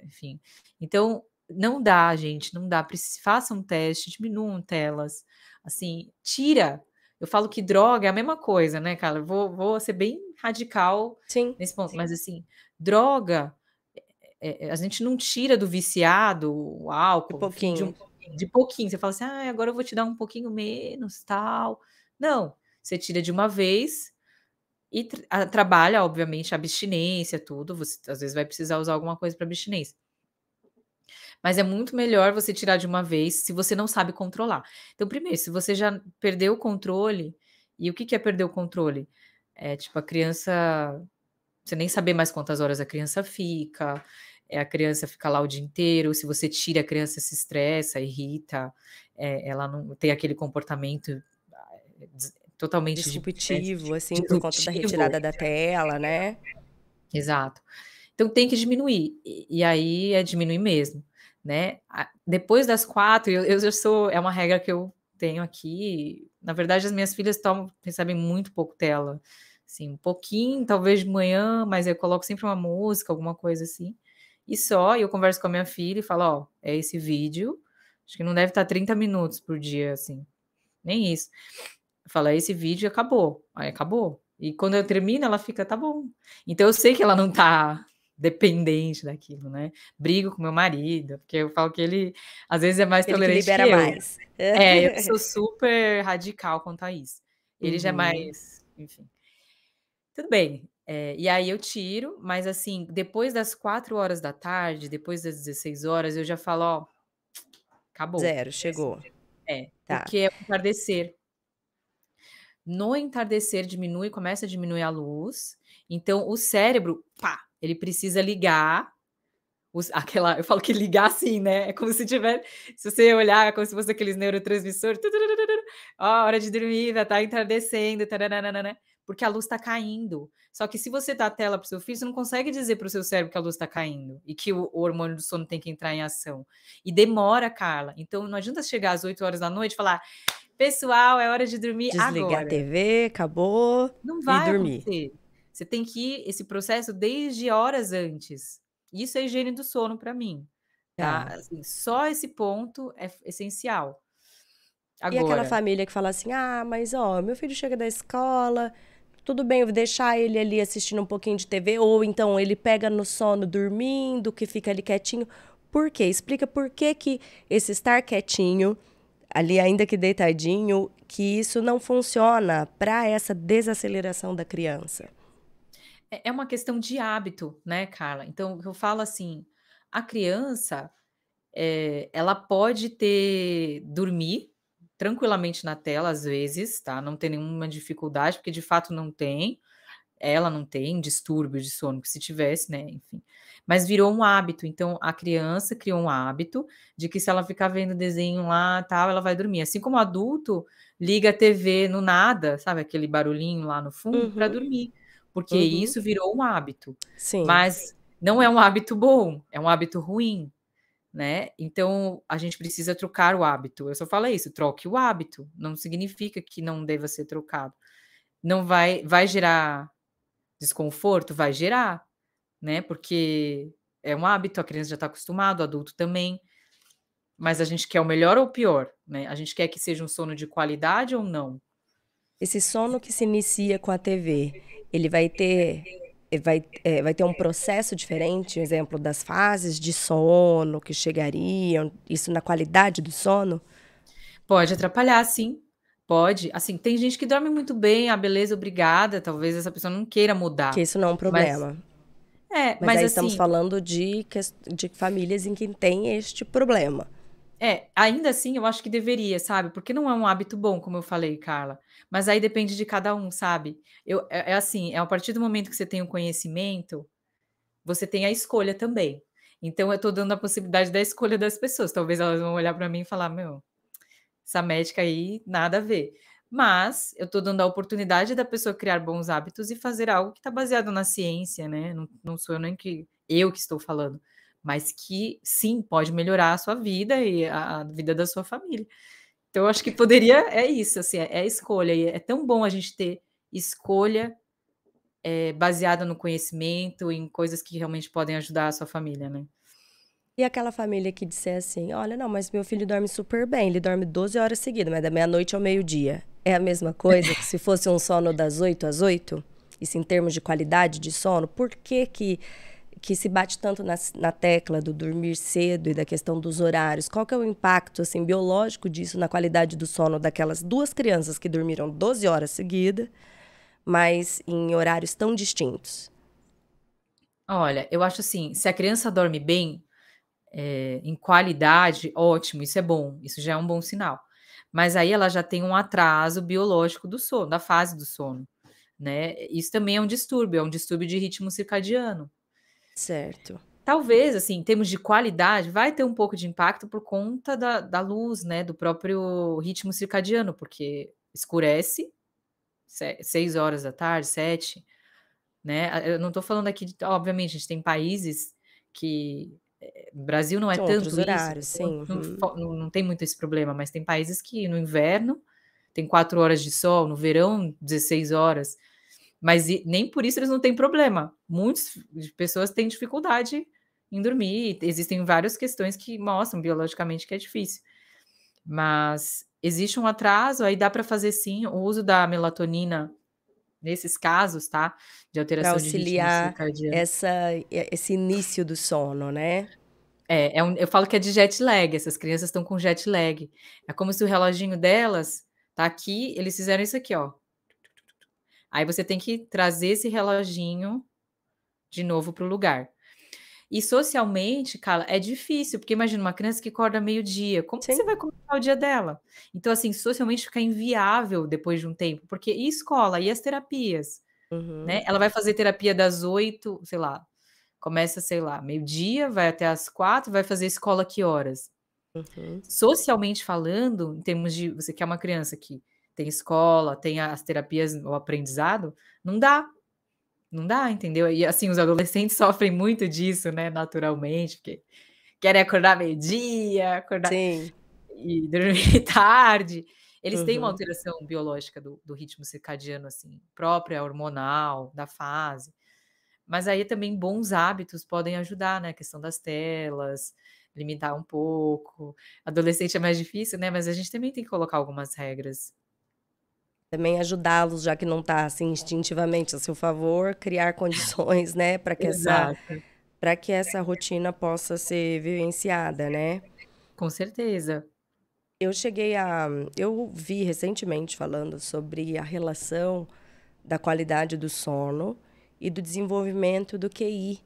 enfim. Então, não dá, gente, não dá, faça um teste, diminuam telas, assim, tira. Eu falo que droga é a mesma coisa, né, cara, vou ser bem radical Sim, nesse ponto, mas assim, droga, a gente não tira do viciado o de álcool, enfim, pouquinho. de pouquinho, você fala assim: "Ai, agora eu vou te dar um pouquinho menos, tal". Não, você tira de uma vez e trabalha, obviamente, a abstinência, tudo, você às vezes vai precisar usar alguma coisa para abstinência. Mas é muito melhor você tirar de uma vez, se você não sabe controlar. Então, primeiro, se você já perdeu o controle, e o que que é perder o controle? É tipo a criança, você nem saber mais quantas horas a criança fica, a criança fica lá o dia inteiro, se você tira, a criança se estressa, irrita, ela não tem aquele comportamento, totalmente Disruptivo, assim, por conta da disruptivo. retirada da tela, né. Exato. Então tem que diminuir, e aí é diminuir mesmo, né. Depois das 4, eu já sou, é uma regra que eu tenho aqui, na verdade as minhas filhas recebem muito pouco tela, assim, um pouquinho, talvez de manhã, mas eu coloco sempre uma música, alguma coisa assim, e só, e eu converso com a minha filha e falo: "Ó, é esse vídeo, acho que não deve estar 30 minutos por dia, assim, nem isso". Eu falo: "É esse vídeo e acabou". Aí acabou. E quando eu termino, ela fica: "Tá bom". Então eu sei que ela não tá dependente daquilo, né. Brigo com meu marido, porque eu falo que ele, às vezes, é mais Ele que tolerante que libera eu. mais. É, eu sou super radical quanto a isso. Ele já é Uhum. mais, enfim. Tudo bem, e aí eu tiro, mas assim, depois das 4 horas da tarde, depois das 16 horas, eu já falo: "Ó, acabou". 0, chegou. Tá. Porque é o entardecer. No entardecer diminui, começa a diminuir a luz, então o cérebro, pá, ele precisa ligar aquela, eu falo que ligar assim, né, é como se tiver, se você olhar, é como se fosse aqueles neurotransmissores, "tu-tu-tu-tu-tu-tu", "Ó, hora de dormir, vai estar entardecendo, tararararã", porque a luz está caindo. Só que se você dá a tela para o seu filho, você não consegue dizer para o seu cérebro que a luz está caindo e que o hormônio do sono tem que entrar em ação. E demora, Carla. Então não adianta chegar às 8 horas da noite e falar: "Pessoal, é hora de dormir Desligar a agora". TV, acabou Não e vai dormir. acontecer. Você tem que ir esse processo desde horas antes. Isso é higiene do sono para mim, tá. Tá. Assim, só esse ponto é essencial. E aquela Agora, família que fala assim: "Ah, mas ó, meu filho chega da escola, tudo bem, eu vou deixar ele ali assistindo um pouquinho de TV", ou então ele pega no sono dormindo, que fica ali quietinho. Por quê? Explica por que que esse estar quietinho, ali ainda que deitadinho, que isso não funciona para essa desaceleração da criança. é uma questão de hábito, né, Carla. Então eu falo assim, a criança, ela pode dormir tranquilamente na tela às vezes, tá, não tem nenhuma dificuldade, porque de fato não tem. Ela não tem distúrbio de sono, que se tivesse, né, enfim. Mas virou um hábito, então a criança criou um hábito de que se ela ficar vendo desenho lá, tal, ela vai dormir. Assim como o adulto liga a TV no nada, sabe aquele barulhinho lá no fundo, para Uhum, dormir, porque uhum. isso virou um hábito. Sim. Mas não é um hábito bom, é um hábito ruim, né. Então a gente precisa trocar o hábito. Eu só falo isso, troque o hábito, não significa que não deva ser trocado. Não vai gerar desconforto? Vai gerar, né, porque é um hábito, a criança já está acostumada, o adulto também, mas a gente quer o melhor ou o pior, né, a gente quer que seja um sono de qualidade ou não? Esse sono que se inicia com a TV, ele vai ter um processo diferente, um exemplo das fases de sono que chegariam, isso na qualidade do sono? Pode atrapalhar sim, pode. Assim, tem gente que dorme muito bem, ah, beleza, obrigada, talvez essa pessoa não queira Que mudar, isso não é um mas problema. Mas mas aí estamos assim, falando de famílias em que tem este problema. ainda assim eu acho que deveria, sabe, porque não é um hábito bom, como eu falei, Carla, mas aí depende de cada um, sabe. É assim, é a partir do momento que você tem o conhecimento, você tem a escolha também. Então eu tô dando a possibilidade da escolha das pessoas. Talvez elas vão olhar para mim e falar: "Meu, essa médica aí nada a ver". Mas eu tô dando a oportunidade da pessoa criar bons hábitos e fazer algo que está baseado na ciência, né, não sou eu nem que eu que estou falando, mas que sim, pode melhorar a sua vida e a vida da sua família. Então eu acho que poderia é isso, assim, é escolha e é tão bom a gente ter escolha, baseada no conhecimento, em coisas que realmente podem ajudar a sua família, né. E aquela família que disser assim: "Olha, não, mas meu filho dorme super bem, ele dorme 12 horas seguidas, mas da meia-noite ao meio-dia". É a mesma coisa que se fosse um sono das 8 às 8? Isso em termos de qualidade de sono? Por que se bate tanto na tecla do dormir cedo e da questão dos horários? Qual que é o impacto, assim, biológico disso na qualidade do sono daquelas 2 crianças que dormiram 12 horas seguida, mas em horários tão distintos? Olha, eu acho assim, se a criança dorme bem, em qualidade, ótimo, isso é bom, isso já é um bom sinal. Mas aí ela já tem um atraso biológico do sono, da fase do sono, né. Isso também é um distúrbio de ritmo circadiano. Certo. Talvez, assim, em termos de qualidade, vai ter um pouco de impacto por conta da luz, né, do próprio ritmo circadiano, porque escurece 6 horas da tarde, 7, né. Eu não estou falando aqui de obviamente, a gente tem países que Brasil não é São outros tanto isso, horários, sim. Uhum. não tem muito esse problema, mas tem países que no inverno tem 4 horas de sol, no verão 16 horas, mas nem por isso eles não têm problema. Muitas pessoas têm dificuldade em dormir, existem várias questões que mostram biologicamente que é difícil, mas existe um atraso, aí dá para fazer sim o uso da melatonina nesses casos, tá, de Pra alteração de ritmo auxiliar circadiano. esse início do sono, né. Eu falo que é de jet lag, essas crianças estão com jet lag. É como se o reloginho delas tá aqui, eles fizeram isso aqui, ó. Aí você tem que trazer esse reloginho de novo para o lugar. E socialmente, cara, é difícil, porque imagina uma criança que acorda meio-dia, como que Sim. você vai começar o dia dela? Então, assim, socialmente fica inviável depois de um tempo, porque e escola, e as terapias, né? Uhum, Ela vai fazer terapia das 8, sei lá, começa, sei lá, meio-dia, vai até às 4, vai fazer escola que horas? uhum. Socialmente falando, em termos de você quer uma criança que tem escola, tem as terapias, o aprendizado, não dá, não dá, entendeu? E assim, os adolescentes sofrem muito disso, né, naturalmente, porque querem acordar meio-dia, acordar Sim. e dormir tarde. Eles têm uma Uhum. alteração biológica do ritmo circadiano, assim, própria, hormonal, da fase. Mas aí também bons hábitos podem ajudar, né, a questão das telas, limitar um pouco. Adolescente é mais difícil, né, mas a gente também tem que colocar algumas regras. Também ajudá-los, já que não está, assim, instintivamente a seu favor, criar condições, né, Exato, para que essa rotina possa ser vivenciada, né. com certeza. Eu cheguei a eu vi recentemente falando sobre a relação da qualidade do sono e do desenvolvimento do QI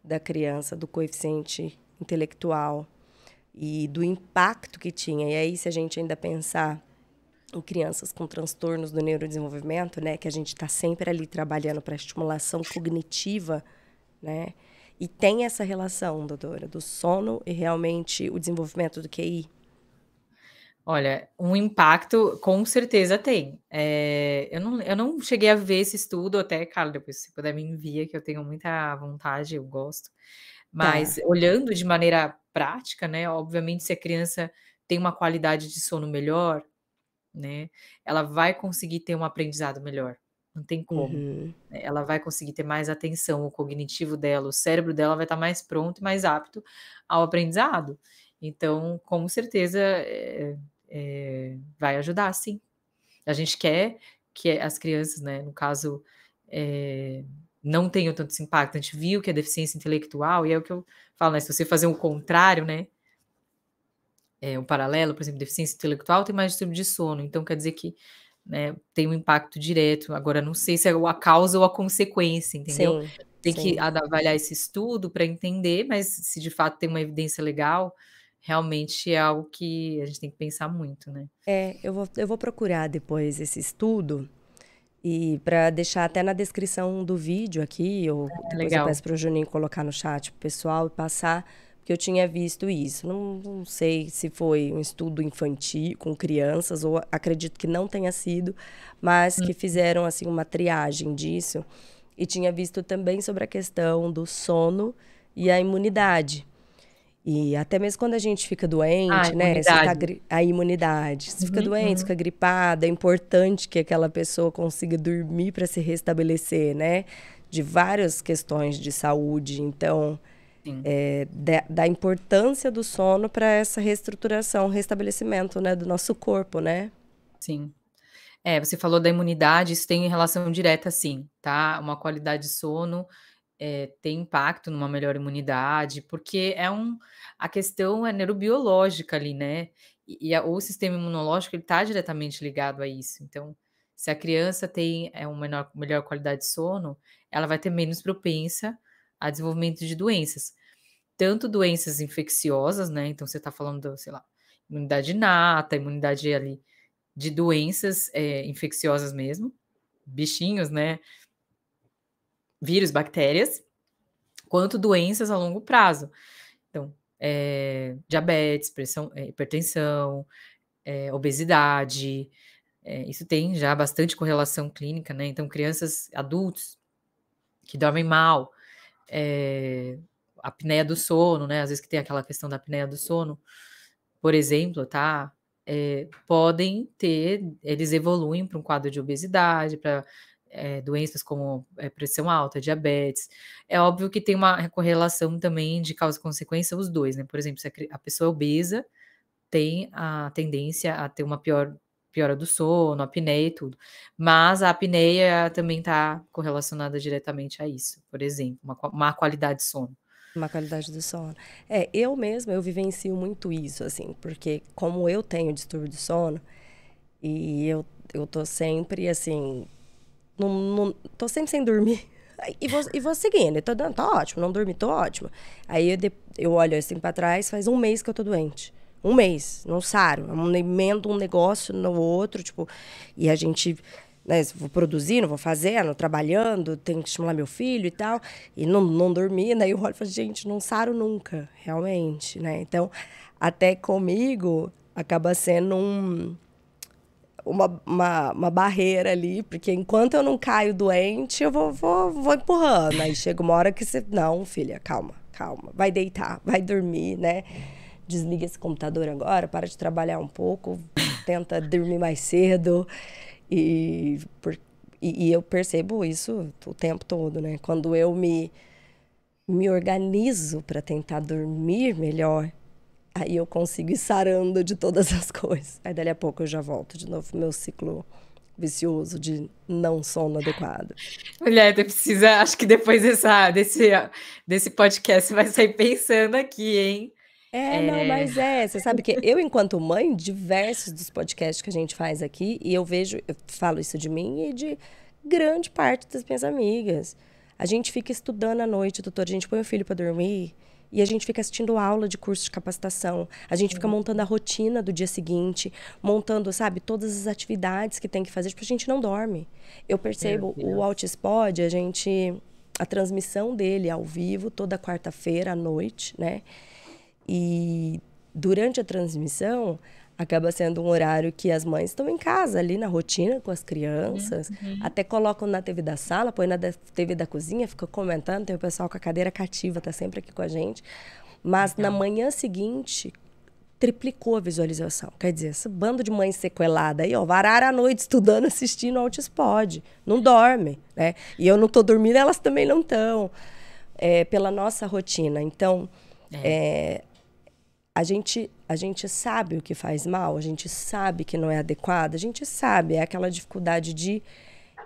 da criança, do coeficiente intelectual e do impacto que tinha. E aí, se a gente ainda pensar em crianças com transtornos do neurodesenvolvimento, né, que a gente está sempre ali trabalhando para estimulação cognitiva, né, e tem essa relação, doutora, do sono e realmente o desenvolvimento do QI? Olha, um impacto com certeza tem. Eu não cheguei a ver esse estudo, até, cara, depois se puder me envia, que eu tenho muita vontade, eu gosto. Mas Tá. olhando de maneira prática, né, obviamente se a criança tem uma qualidade de sono melhor, né, ela vai conseguir ter um aprendizado melhor, não tem como, Uhum. né, ela vai conseguir ter mais atenção, o cognitivo dela, o cérebro dela vai estar mais pronto e mais apto ao aprendizado. Então, com certeza, vai ajudar sim. A gente quer que as crianças, né, no caso, eh, não tenham tanto esse impacto, a gente viu que é deficiência intelectual e é o que eu falo, né, se você fazer o contrário, né, um paralelo, por exemplo, deficiência intelectual tem mais distúrbio de sono, então quer dizer que, né, tem um impacto direto. Agora não sei se é a causa ou a consequência, entendeu. Sim, Tem que sim. avaliar esse estudo para entender, mas se de fato tem uma evidência legal, realmente é algo que a gente tem que pensar muito, né. É, eu vou procurar depois esse estudo, E para deixar até na descrição do vídeo aqui, ou É depois eu legal. peço para o Juninho colocar no chat pro pessoal e passar, porque eu tinha visto isso. Não sei se foi um estudo infantil com crianças, ou acredito que não tenha sido, mas Hum. que fizeram assim uma triagem disso. E tinha visto também sobre a questão do sono e a imunidade. E até mesmo quando a gente fica Ah, doente, né? Se tá imunidade. a imunidade. Se fica Uhum, doente, uhum. fica gripada, é importante que aquela pessoa consiga dormir para se restabelecer, né? De várias questões de saúde. Então, Sim, da importância do sono para essa reestruturação, restabelecimento, né, do nosso corpo, né? sim. É, você falou da imunidade, isso tem relação direta sim, tá. Uma qualidade de sono, tem impacto numa melhor imunidade, porque a questão é neurobiológica ali, né, o sistema imunológico ele tá diretamente ligado a isso. Então, se a criança tem, uma melhor qualidade de sono, ela vai ter menos propensa a desenvolvimento de doenças. Tanto doenças infecciosas, né, então você tá falando, sei lá, imunidade inata, imunidade ali de doenças, infecciosas mesmo, bichinhos, né, vírus, bactérias, quanto doenças a longo prazo. Então, diabetes, hipertensão, obesidade, isso tem já bastante correlação clínica, né, então crianças, adultos que dormem mal, eh, apneia do sono, né, às vezes que tem aquela questão da apneia do sono, por exemplo, tá, podem ter, eles evoluem para um quadro de obesidade, para doenças como, pressão alta, diabetes. É óbvio que tem uma correlação também de causa e consequência os 2, né, por exemplo, se a pessoa é obesa, tem a tendência a ter uma piora do sono, apneia e tudo. Mas a apneia também está correlacionada diretamente a isso, por exemplo, uma má qualidade de sono. Uma qualidade do sono. Eu mesma, eu vivencio muito isso, assim, porque como eu tenho distúrbio de sono, e eu tô sempre, assim, tô sempre sem dormir. E vou seguindo, tá ótimo, não dormi, tô ótimo. Aí eu olho assim pra trás, faz um mês que eu tô doente. Um mês, não saro. Eu emendo um negócio no outro, tipo, e a gente, né, vou produzindo, vou fazendo, trabalhando, tenho que estimular meu filho e tal, e não dormi, né? E eu olho e falo, gente, não saro nunca, realmente, né? Então, até comigo, acaba sendo uma barreira ali, porque enquanto eu não caio doente, eu vou empurrando. Aí chega uma hora que você. Não, filha, calma, calma. Vai deitar, vai dormir, né? Desliga esse computador agora, para de trabalhar um pouco, tenta dormir mais cedo. E, por, e eu percebo isso o tempo todo, né? Quando eu me organizo para tentar dormir melhor, aí eu consigo ir sarando de todas as coisas. Aí dali a pouco eu já volto de novo pro meu ciclo vicioso de não sono adequado. Mulher, tu precisa, acho que depois desse podcast você vai sair pensando aqui, hein. Não, Eh, mas você sabe que eu, enquanto mãe, diversos dos podcasts que a gente faz aqui, e eu vejo, eu falo isso de mim e de grande parte das minhas amigas. A gente fica estudando à noite, doutor, a gente põe o filho para dormir e a gente fica assistindo aula de curso de capacitação. A gente fica montando a rotina do dia seguinte, montando, sabe, todas as atividades que tem que fazer, tipo, a gente não dorme. Eu meu percebo o Deus. Altispod, a transmissão dele ao vivo, toda quarta-feira à noite, né? E durante a transmissão, acaba sendo um horário que as mães estão em casa, ali na rotina com as Uhum, crianças, uhum. até colocam na TV da sala, põe na TV da cozinha, fica comentando, tem o pessoal com a cadeira cativa, tá sempre aqui com a gente. Mas na Legal. manhã seguinte, triplicou a visualização. Quer dizer, esse bando de mães sequelada aí, ó, varara a noite estudando, assistindo Altispod. Não dorme, né? E eu não tô dormindo, elas também não estão. Pela nossa rotina. Então, É, a gente sabe o que faz mal, a gente sabe que não é adequado, a gente sabe, é aquela dificuldade de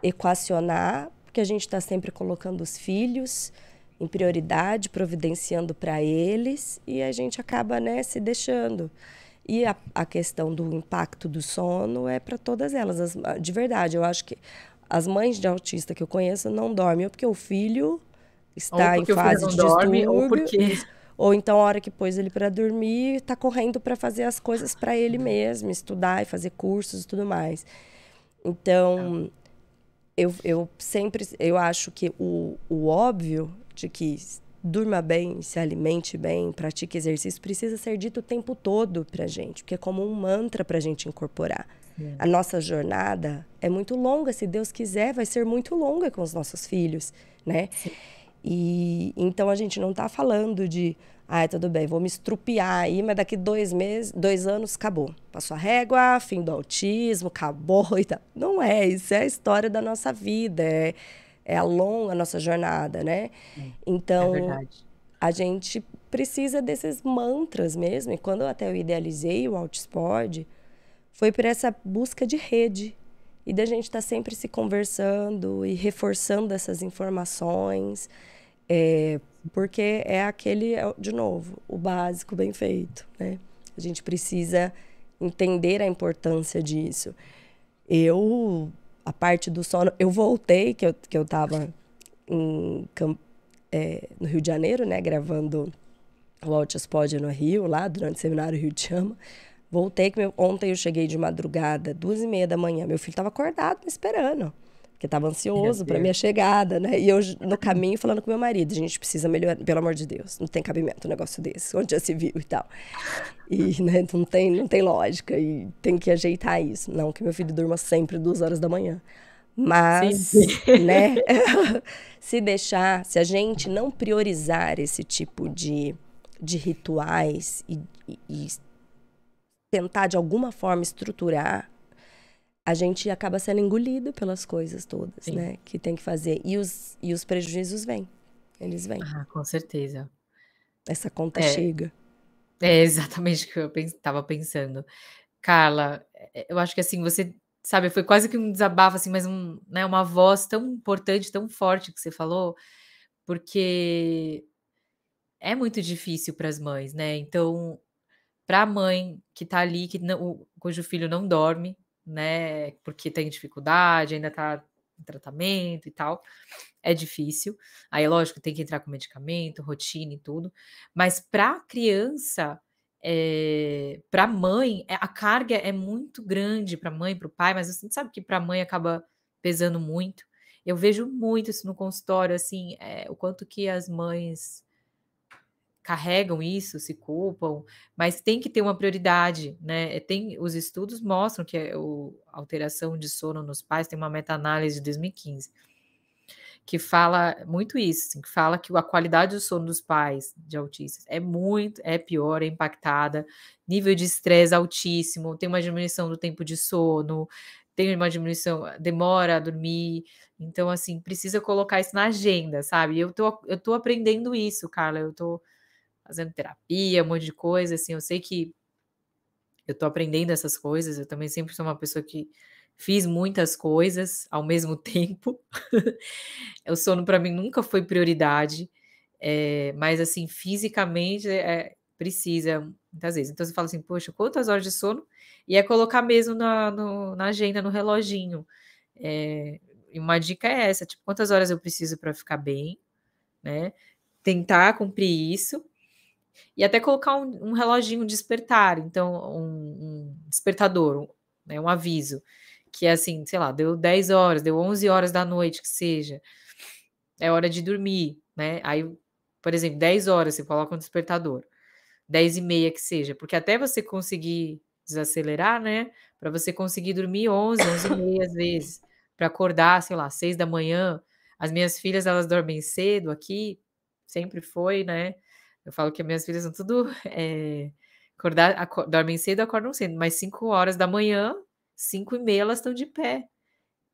equacionar, porque a gente está sempre colocando os filhos em prioridade, providenciando para eles, e a gente acaba, né, se deixando. E a questão do impacto do sono é para todas elas. De verdade, eu acho que as mães de autista que eu conheço não dormem, ou porque o filho ou está em porque o filho fase não de dorme, ou distúrbio, porque isso. Ou então, a hora que pôs ele para dormir, está correndo para fazer as coisas para ele mesmo, estudar e fazer cursos e tudo mais. tá. Então, Eu sempre, eu acho que o óbvio de que durma bem, se alimente bem, pratique exercício, precisa ser dito o tempo todo pra gente, porque é como um mantra pra gente incorporar. A Sim, nossa jornada é muito longa, se Deus quiser, vai ser muito longa com os nossos filhos, né? sim, E então a gente não tá falando de, ai, tudo bem, vou me estrupiar aí, mas daqui 2 meses, 2 anos, acabou. Passou a régua, fim do autismo, acabou e tal. Não é, isso é a história da nossa vida, é a longa nossa jornada, né? é Então verdade. a gente precisa desses mantras mesmo. E quando até eu idealizei o Altisport, foi por essa busca de rede. E da gente estar sempre se conversando e reforçando essas informações. É, porque é aquele, de novo, o básico bem feito, né? A gente precisa entender a importância disso. Eu, a parte do sono, eu voltei, que eu tava em, no Rio de Janeiro, né? Gravando o Altispod no Rio, lá durante o seminário Rio de Chama. Voltei, ontem eu cheguei de madrugada, 2h30 da manhã. Meu filho estava acordado me esperando, porque estava Meu ansioso para minha Deus. chegada, né? E eu no caminho falando com meu marido, a gente precisa melhorar, pelo amor de Deus, não tem cabimento um negócio desse, onde já se viu e tal. E né, não tem lógica e tem que ajeitar isso. Não que meu filho durma sempre 2 horas da manhã. Sim, sim. Mas, né, se deixar, se a gente não priorizar esse tipo de rituais e tentar de alguma forma estruturar, a gente acaba sendo engolido pelas coisas todas, Sim. né, que tem que fazer. E os prejuízos vêm, eles vêm. Ah, com certeza. Essa conta É, chega. é exatamente o que eu estava pensando. Carla, eu acho que, assim, você sabe, foi quase que um desabafo, assim, mas né, uma voz tão importante, tão forte que você falou, porque é muito difícil para as mães, né, então, para a mãe que tá ali, que não cujo filho não dorme, né, porque tem dificuldade, ainda tá em tratamento e tal, é difícil. Aí, lógico, tem que entrar com medicamento, rotina e tudo, mas para a criança, para a mãe, a carga é muito grande para a mãe, para o pai, mas a gente sabe que para a mãe acaba pesando muito. Eu vejo muito isso no consultório, assim, o quanto que as mães carregam isso, se culpam, mas tem que ter uma prioridade, né, tem os estudos mostram que o alteração de sono nos pais tem uma meta-análise de 2015, que fala muito isso, assim, que fala que a qualidade do sono dos pais de autistas é pior, é impactada, nível de estresse altíssimo, tem uma diminuição do tempo de sono, tem uma diminuição, demora a dormir, então, assim, precisa colocar isso na agenda, sabe. Eu tô aprendendo isso, Carla, eu tô fazendo terapia, um monte de coisa, assim, eu sei que eu tô aprendendo essas coisas, eu também sempre sou uma pessoa que fiz muitas coisas ao mesmo tempo. O sono para mim nunca foi prioridade, mas assim, fisicamente, precisa muitas vezes. Então você fala assim: "Poxa, quantas horas de sono?" E é colocar mesmo na agenda, no reloginho. E uma dica é essa, tipo, quantas horas eu preciso para ficar bem, né, tentar cumprir isso, e até colocar um reloginho, um despertar, então um despertador, né, um aviso, que é assim, sei lá, deu 10 horas, deu 11 horas da noite, que seja, é hora de dormir, né, aí, por exemplo, 10 horas você coloca um despertador, 10h30 que seja, porque até você conseguir desacelerar, né, para você conseguir dormir 11h30 às vezes, para acordar, sei lá, 6 da manhã. As minhas filhas, elas dormem cedo aqui, sempre foi, né, eu falo que as minhas filhas são tudo, dormem cedo, acordam cedo, mas 5 horas da manhã, 5h30 elas estão de pé.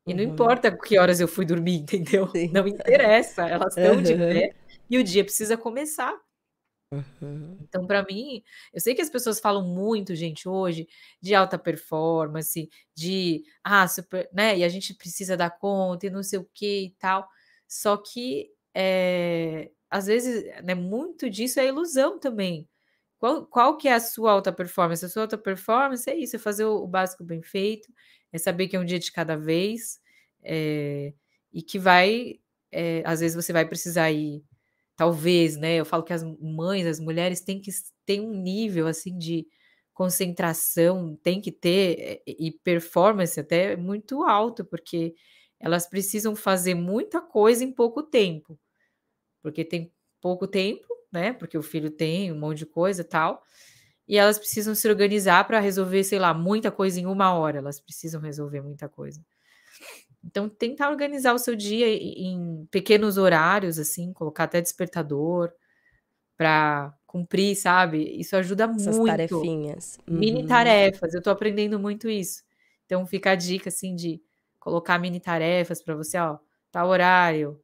E não Uhum. importa que horas eu fui dormir, entendeu? Sim. Não interessa, elas estão de Aham. pé e o dia precisa começar. Uhum. Então, para mim, eu sei que as pessoas falam muito, gente, hoje, de alta performance, de, super, né, e a gente precisa dar conta e não sei o que e tal. Só que, às vezes, né, muito disso é ilusão também. Qual que é a sua alta performance? A sua alta performance é isso, é fazer o básico bem feito, é saber que é um dia de cada vez, e que vai, às vezes você vai precisar ir. Talvez, né, eu falo que as mães, as mulheres têm que ter um nível, assim, de concentração, tem que ter, e performance até muito alto, porque elas precisam fazer muita coisa em pouco tempo, porque tem pouco tempo, né, porque o filho tem um monte de coisa, e tal, e elas precisam se organizar para resolver, sei lá, muita coisa em 1 hora, elas precisam resolver muita coisa. Então tentar organizar o seu dia em pequenos horários, assim, colocar até despertador para cumprir, sabe, isso ajuda Essas muito. tarefinhas. Mini Uhum. tarefas, eu tô aprendendo muito isso. Então fica a dica, assim, de colocar mini tarefas para você, ó, tal horário,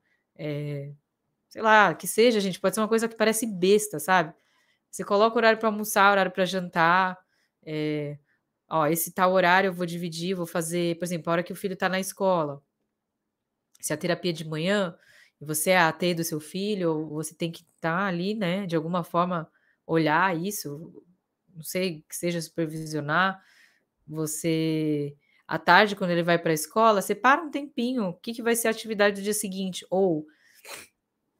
sei lá, que seja, gente, pode ser uma coisa que parece besta, sabe. Você coloca horário para almoçar, horário para jantar, eh, ó, esse tal horário eu vou dividir, vou fazer, por exemplo, a hora que o filho tá na escola, se a terapia é de manhã, e você é a AT do seu filho, você tem que estar ali, né, de alguma forma olhar isso, não sei, que seja supervisionar. Você à tarde, quando ele vai para a escola, separa um tempinho, o que que vai ser a atividade do dia seguinte, ou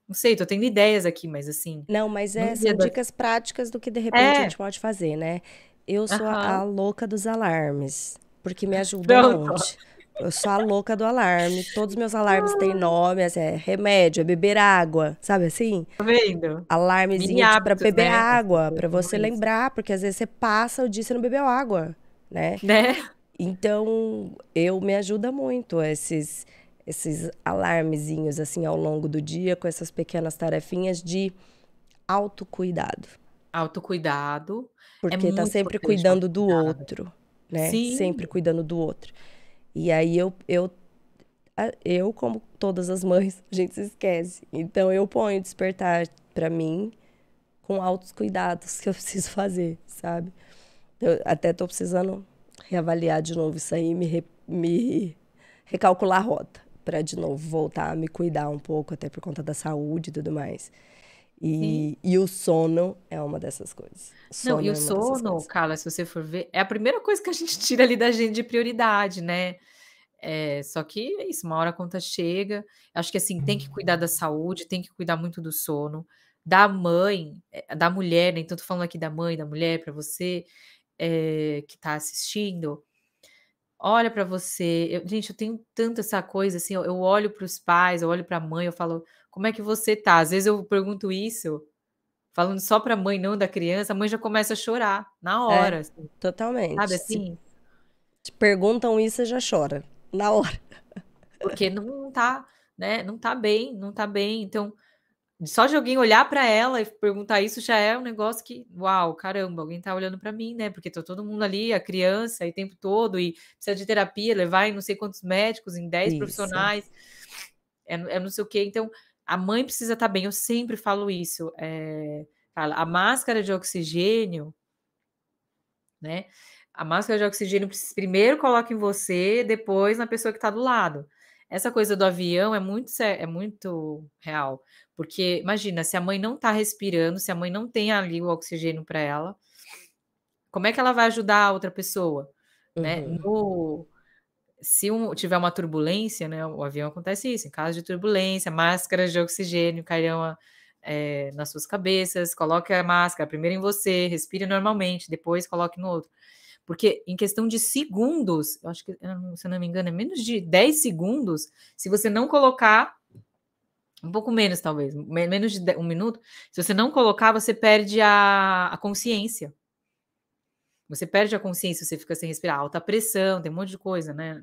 não sei, tô tendo ideias aqui, mas assim, Não, mas num dia são da dicas práticas do que de repente a é, gente pode fazer, né. Eu sou a aham, louca dos alarmes, porque me ajuda um pronto, monte. Eu sou a louca do alarme, todos os meus alarmes têm nome, assim, é remédio, é beber água, sabe assim? tá vendo? Mini Alarmezinho de pra hábitos, beber né, as água, pessoas pra falam você isso, lembrar, porque às vezes você passa o dia e você não bebeu água, né. né. Então, eu me ajuda muito esses alarmezinhos, assim, ao longo do dia, com essas pequenas tarefinhas de autocuidado. Autocuidado é Porque tá muito sempre importante o cuidando do autocuidado. outro, né, Sim, sempre cuidando do outro. E aí eu, como todas as mães, a gente se esquece. Então eu ponho despertar pra mim com altos cuidados que eu preciso fazer, sabe. Eu até tô precisando reavaliar de novo isso aí, me recalcular a rota, pra de novo voltar a me cuidar um pouco, até por conta da saúde e tudo mais. sim. E o sono é uma dessas coisas. O Não, e sono o é uma dessas sono, coisas. Carla, se você for ver, é a primeira coisa que a gente tira ali da gente de prioridade, né. Só que é isso, uma hora a conta chega. Acho que, assim, tem que cuidar da saúde, tem que cuidar muito do sono, da mãe, da mulher, né, então tô falando aqui da mãe, da mulher, para você, que tá assistindo, olha para você, gente, eu tenho tanto essa coisa, assim, eu olho para os pais, eu olho para a mãe, eu falo: "Como é que você tá?". Às vezes eu pergunto isso, falando só pra mãe, não da criança, a mãe já começa a chorar, na É, hora, assim, totalmente. sabe Se assim? te perguntam isso, você já chora, na hora. Porque não tá, né, não tá bem, não tá bem, então, só de alguém olhar pra ela e perguntar isso já é um negócio que: "Uau, caramba, alguém tá olhando pra mim, né", porque tá todo mundo ali, a criança, e o tempo todo, e precisa de terapia, levar em não sei quantos médicos, em 10 Isso. profissionais, é não sei o quê, então, a mãe precisa estar bem, eu sempre falo isso, fala, a máscara de oxigênio, né, a máscara de oxigênio primeiro coloca em você, depois na pessoa que está do lado. Essa coisa do avião é muito real, porque imagina, se a mãe não está respirando, se a mãe não tem ali o oxigênio para ela, como é que ela vai ajudar a outra pessoa, né? Uhum. Se tiver uma turbulência, né, o avião acontece isso, em caso de turbulência, máscaras de oxigênio cairão, nas suas cabeças, coloque a máscara primeiro em você, respire normalmente, depois coloque no outro. Porque em questão de segundos, eu acho que, se eu não me engano, é menos de 10 segundos, se você não colocar, um pouco menos talvez, menos de 1 minuto, se você não colocar, você perde a consciência. Você perde a consciência, você fica sem respirar, alta pressão, tem um monte de coisa, né.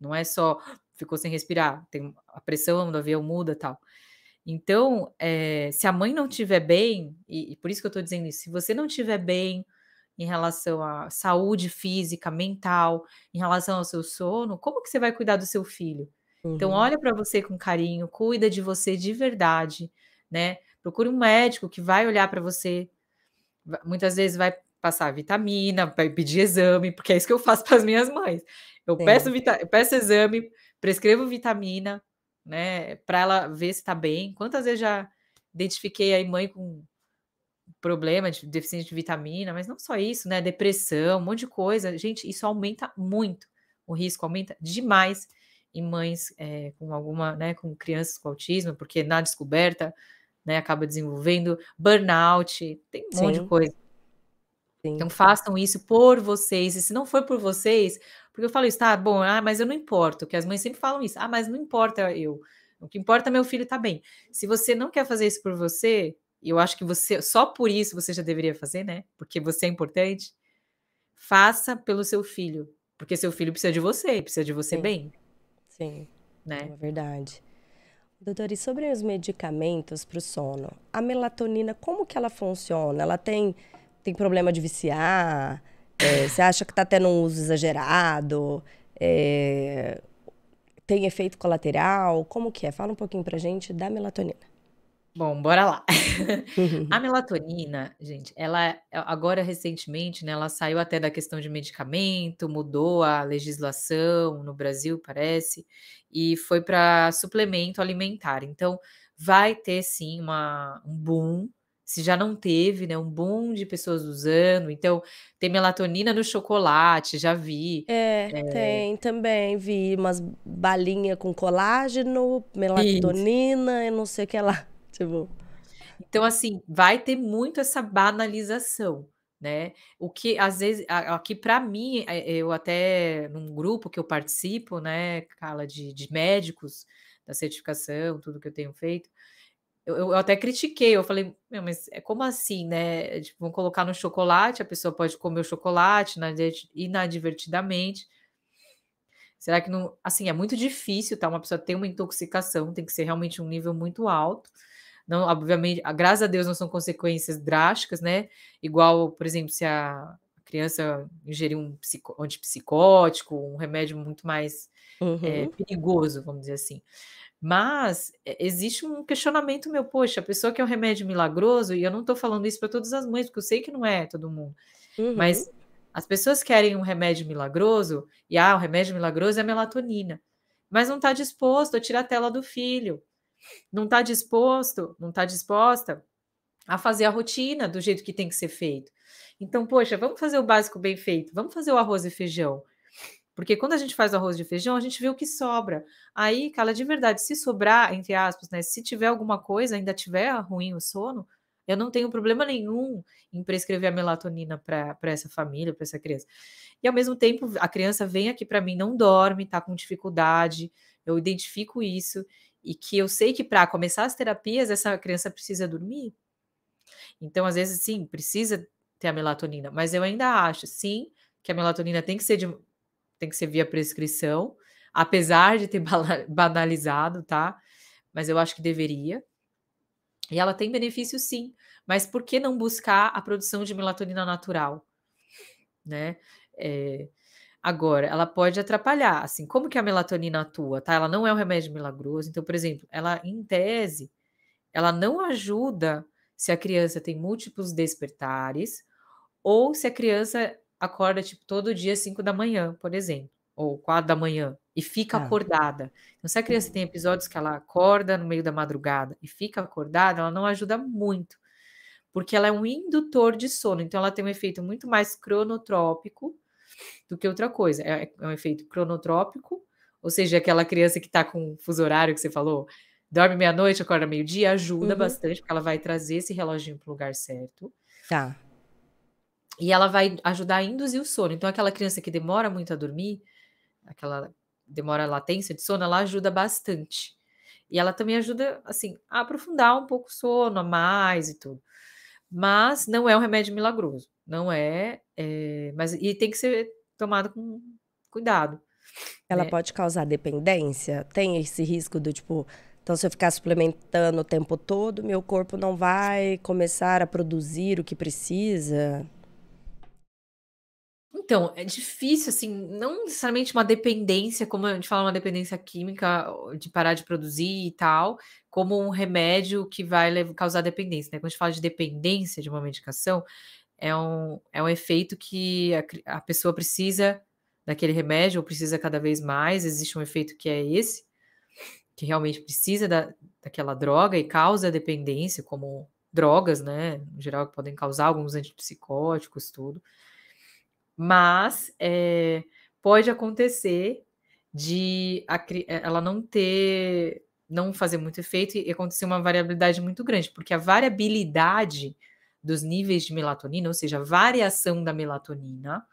Não é só ficou sem respirar, tem a pressão do avião muda, tal. Então, se a mãe não estiver bem, e por isso que eu estou dizendo isso, se você não estiver bem em relação à saúde física, mental, em relação ao seu sono, como que você vai cuidar do seu filho? Então Uhum. olha para você com carinho, cuida de você de verdade, né, procure um médico que vai olhar para você, muitas vezes vai passar vitamina, vai pedir exame, porque é isso que eu faço para as minhas mães. Sim. Eu peço exame, prescrevo vitamina, né, para ela ver se está bem. Quantas vezes já identifiquei aí mãe com problema de deficiência de vitamina, mas não só isso, né, depressão, um monte de coisa. Gente, isso aumenta muito, o risco aumenta demais em mães, com alguma, né, com crianças com autismo, porque na descoberta, né, acaba desenvolvendo burnout, tem um monte de Sim. coisa. Sim, Então façam isso por vocês, e se não for por vocês, porque eu falo isso, tá bom, mas eu não importo, que as mães sempre falam isso, mas não importa eu, o que importa é meu filho tá bem. Se você não quer fazer isso por você, e eu acho que você, só por isso você já deveria fazer, né, porque você é importante, faça pelo seu filho, porque seu filho precisa de você sim, bem, sim. né. É verdade. Doutora, e sobre os medicamentos para o sono? A melatonina, como que ela funciona? Ela tem problema de viciar? Você acha que está tendo um uso exagerado? É, tem efeito colateral? Como que é? Fala um pouquinho pra gente da melatonina. Bom, bora lá. A melatonina, gente, agora recentemente, né, ela saiu até da questão de medicamento, mudou a legislação no Brasil, parece, e foi para suplemento alimentar. Então, vai ter sim um boom, se já não teve, né, um boom de pessoas usando. Então, tem melatonina no chocolate, já vi. Tem também, vi umas balinha com colágeno, Isso. melatonina e não sei o que lá. Tipo, Então, assim, vai ter muito essa banalização, né. O que às vezes aqui para mim, eu até num grupo que eu participo, né, Carla, de médicos, da certificação, tudo que eu tenho feito, eu até critiquei, eu falei: "Meu, mas é como assim, né, tipo, vão colocar no chocolate, a pessoa pode comer o chocolate inadvertidamente, será que não", assim, é muito difícil, tá, uma pessoa ter uma intoxicação, tem que ser realmente um nível muito alto. Não, obviamente, graças a Deus não são consequências drásticas, né, igual, por exemplo, se a criança ingerir um antipsicótico, um remédio muito mais, uhum, perigoso, vamos dizer assim. Mas, existe um questionamento meu: "Poxa, a pessoa quer um remédio milagroso", e eu não estou falando isso para todas as mães, porque eu sei que não é todo mundo, uhum. mas as pessoas querem um remédio milagroso e, o remédio milagroso é a melatonina, mas não está disposto a tirar a tela do filho, não está disposta a fazer a rotina do jeito que tem que ser feito. Então, poxa, vamos fazer o básico bem feito, vamos fazer o arroz e feijão, porque quando a gente faz o arroz e feijão, a gente vê o que sobra. Aí, cara, de verdade, se sobrar, entre aspas, né, se tiver alguma coisa, ainda tiver ruim o sono, eu não tenho problema nenhum em prescrever a melatonina para essa família, para essa criança. E ao mesmo tempo, a criança vem aqui para mim, não dorme, tá com dificuldade, eu identifico isso, e que eu sei que para começar as terapias, essa criança precisa dormir. Então, às vezes, sim, precisa ter a melatonina, mas eu ainda acho, sim, que a melatonina tem que ser via prescrição, apesar de ter banalizado, tá, mas eu acho que deveria. E ela tem benefício sim, mas por que não buscar a produção de melatonina natural, né. Eh, Agora, ela pode atrapalhar, assim, como que a melatonina atua, tá, ela não é um remédio milagroso, então, por exemplo, ela em tese, ela não ajuda se a criança tem múltiplos despertares ou se a criança acorda, tipo, todo dia 5 da manhã, por exemplo, ou 4 da manhã e fica Tá. acordada. Então, se a criança tem episódios que ela acorda no meio da madrugada e fica acordada, ela não ajuda muito, porque ela é um indutor de sono, então ela tem um efeito muito mais cronotrópico do que outra coisa. É um efeito cronotrópico, ou seja, aquela criança que está com fuso horário que você falou, dorme meia-noite, acorda meio-dia, ajuda Uhum. bastante, porque ela vai trazer esse reloginho para o lugar certo. Tá. E ela vai ajudar a induzir o sono. Então aquela criança que demora muito a dormir, aquela demora a latência de sono, ela ajuda bastante. E ela também ajuda, assim, a aprofundar um pouco o sono, a mais e tudo. Mas não é um remédio milagroso, não é, mas e tem que ser tomado com cuidado, Ela né. pode causar dependência? Tem esse risco do tipo, então se eu ficar suplementando o tempo todo, meu corpo não vai começar a produzir o que precisa? Então, é difícil, assim, não necessariamente uma dependência, como a gente fala, uma dependência química, de parar de produzir e tal, como um remédio que vai causar dependência, né. Quando a gente fala de dependência de uma medicação, é um efeito que a pessoa precisa daquele remédio ou precisa cada vez mais, existe um efeito que é esse, que realmente precisa daquela droga e causa dependência, como drogas, né, em geral, que podem causar alguns antipsicóticos, tudo. Mas, pode acontecer de ela não fazer muito efeito e acontecer uma variabilidade muito grande, porque a variabilidade dos níveis de melatonina, ou seja, a variação da melatonina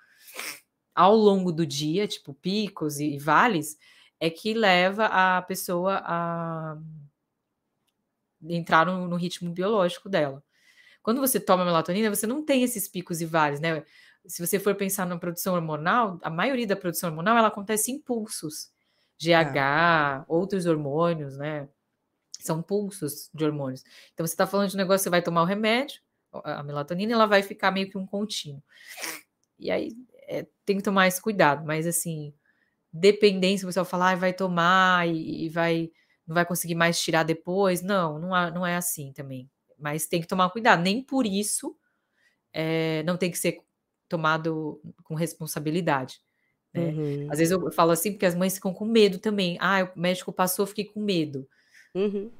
ao longo do dia, tipo picos e vales, é que leva a pessoa a entrar no ritmo biológico dela. Quando você toma melatonina, você não tem esses picos e vales, né? Se você for pensar na produção hormonal, a maioria da produção hormonal ela acontece em pulsos. Tá. GH, outros hormônios, né? São pulsos de hormônios. Então você está falando de um negócio, você vai tomar o remédio, a melatonina, ela vai ficar meio que um contínuo. E aí tem que tomar esse cuidado, mas assim, dependência, o pessoal fala, vai tomar e não vai conseguir mais tirar depois. Não é assim também. Mas tem que tomar cuidado. Nem por isso não tem que ser tomado com responsabilidade, né? Uhum. Às vezes eu falo assim, porque as mães ficam com medo também. O médico passou, fiquei com medo. Uhum.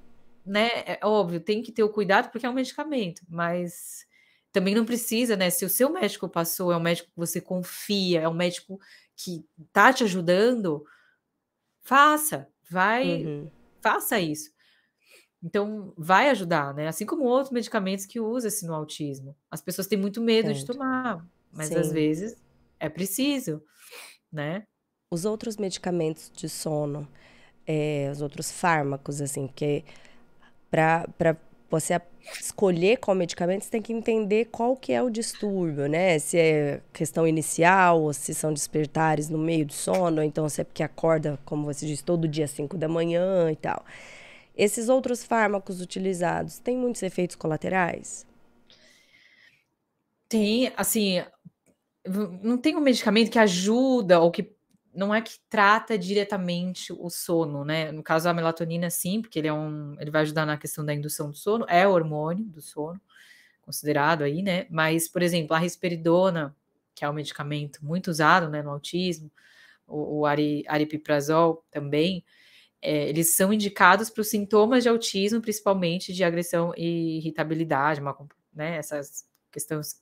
Né? É óbvio, tem que ter o cuidado porque é um medicamento, mas também não precisa, né? Se o seu médico passou, é um médico que você confia, é um médico que tá te ajudando, faça isso. Então, vai ajudar, né? Assim como outros medicamentos que usa-se no autismo. As pessoas têm muito medo de Certo. tomar, mas às Sim. vezes é preciso, né? Os outros medicamentos de sono, os outros fármacos, assim, porque para você escolher qual medicamento, você tem que entender qual que é o distúrbio, né? Se é questão inicial, ou se são despertares no meio do sono, ou então se é porque acorda, como você diz, todo dia às 5 da manhã e tal. Esses outros fármacos utilizados têm muitos efeitos colaterais? Tem, assim, não tem um medicamento que ajuda ou que não é que trata diretamente o sono, né? No caso, a melatonina, sim, porque ele vai ajudar na questão da indução do sono, é o hormônio do sono, considerado aí, né? Mas, por exemplo, a risperidona, que é um medicamento muito usado, né, no autismo, o aripiprazol também, eles são indicados para os sintomas de autismo, principalmente de agressão e irritabilidade, né, essas questões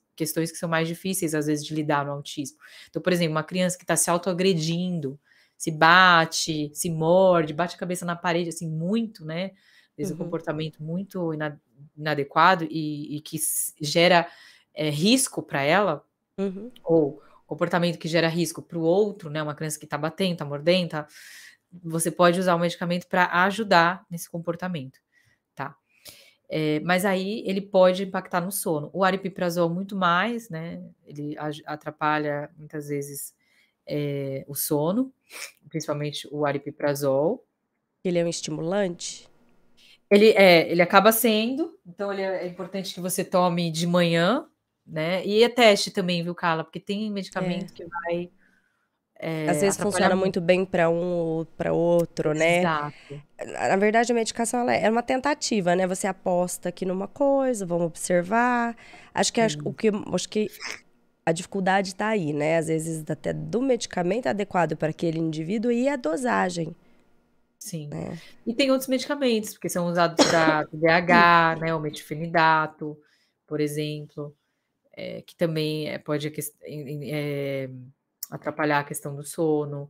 que são mais difíceis, às vezes, de lidar no autismo. Então, por exemplo, uma criança que está se autoagredindo, se bate, se morde, bate a cabeça na parede, assim, muito, né? Às vezes um comportamento muito inadequado e que gera risco para ela, ou comportamento que gera risco para o outro, né? Uma criança que está batendo, está mordendo, você pode usar o medicamento para ajudar nesse comportamento, tá? Mas aí ele pode impactar no sono. O aripiprazol muito mais, né? Ele atrapalha muitas vezes o sono, principalmente o aripiprazol. Ele é um estimulante? Ele acaba sendo, então é importante que você tome de manhã, né? E é teste também, viu, Carla? Porque tem É. medicamento que vai Às vezes atrapalhar funciona muito. muito bem para um ou para outro, né? Exato. Na verdade, a medicação ela é uma tentativa, né? Você aposta aqui numa coisa, vamos observar. Acho que a dificuldade está aí, né? Às vezes até do medicamento adequado para aquele indivíduo e a dosagem, Sim. né? E tem outros medicamentos, porque são usados para TDAH, né, o metilfenidato, por exemplo, que também pode atrapalhar a questão do sono.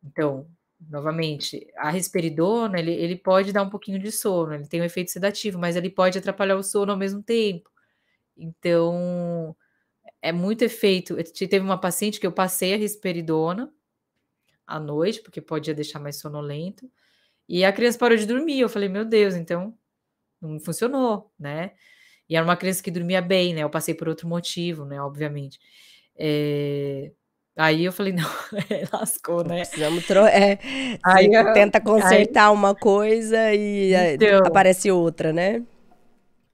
Então, novamente, a risperidona, ele pode dar um pouquinho de sono, ele tem um efeito sedativo, mas ele pode atrapalhar o sono ao mesmo tempo. Então, é muito efeito. Teve uma paciente que eu passei a risperidona à noite, porque podia deixar mais sonolento, e a criança parou de dormir. Eu falei: "Meu Deus, então não funcionou", né. E era uma criança que dormia bem, né, eu passei por outro motivo, né, obviamente. Eh, Aí eu falei: "Não, lascou, né". Precisamos Aí você tenta aí consertar uma coisa e então, aparece outra, né?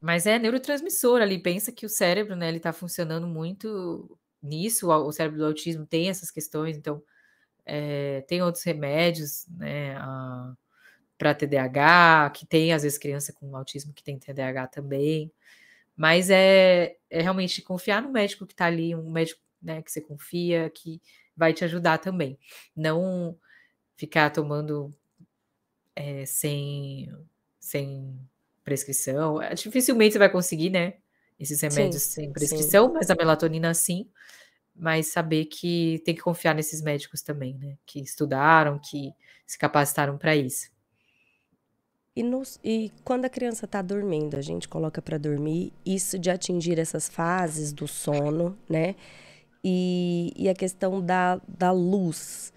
mas é neurotransmissor ali, pensa que o cérebro, né, ele tá funcionando muito nisso, o cérebro do autismo tem essas questões, então, tem outros remédios, né, para TDAH, que tem às vezes criança com autismo que tem TDAH também, mas é realmente confiar no médico que está ali, um médico, né, que você confia, que vai te ajudar também. Não ficar tomando, sem prescrição. Dificilmente você vai conseguir, né, esses Sim, remédios sem sim. prescrição, mas a melatonina sim, mas saber que tem que confiar nesses médicos também, né, que estudaram, que se capacitaram para isso. E quando a criança está dormindo, a gente coloca para dormir, isso de atingir essas fases do sono, né? E a questão da luz.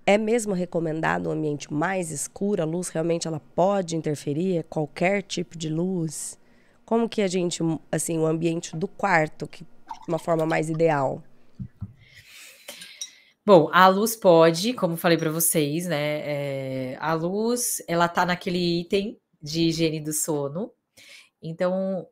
É mesmo recomendado um ambiente mais escuro? A luz realmente ela pode interferir? É qualquer tipo de luz? Como que a gente, assim, o ambiente do quarto, que uma forma mais ideal? Bom, a luz pode, como falei para vocês, né, a luz, ela tá naquele item de higiene do sono, então,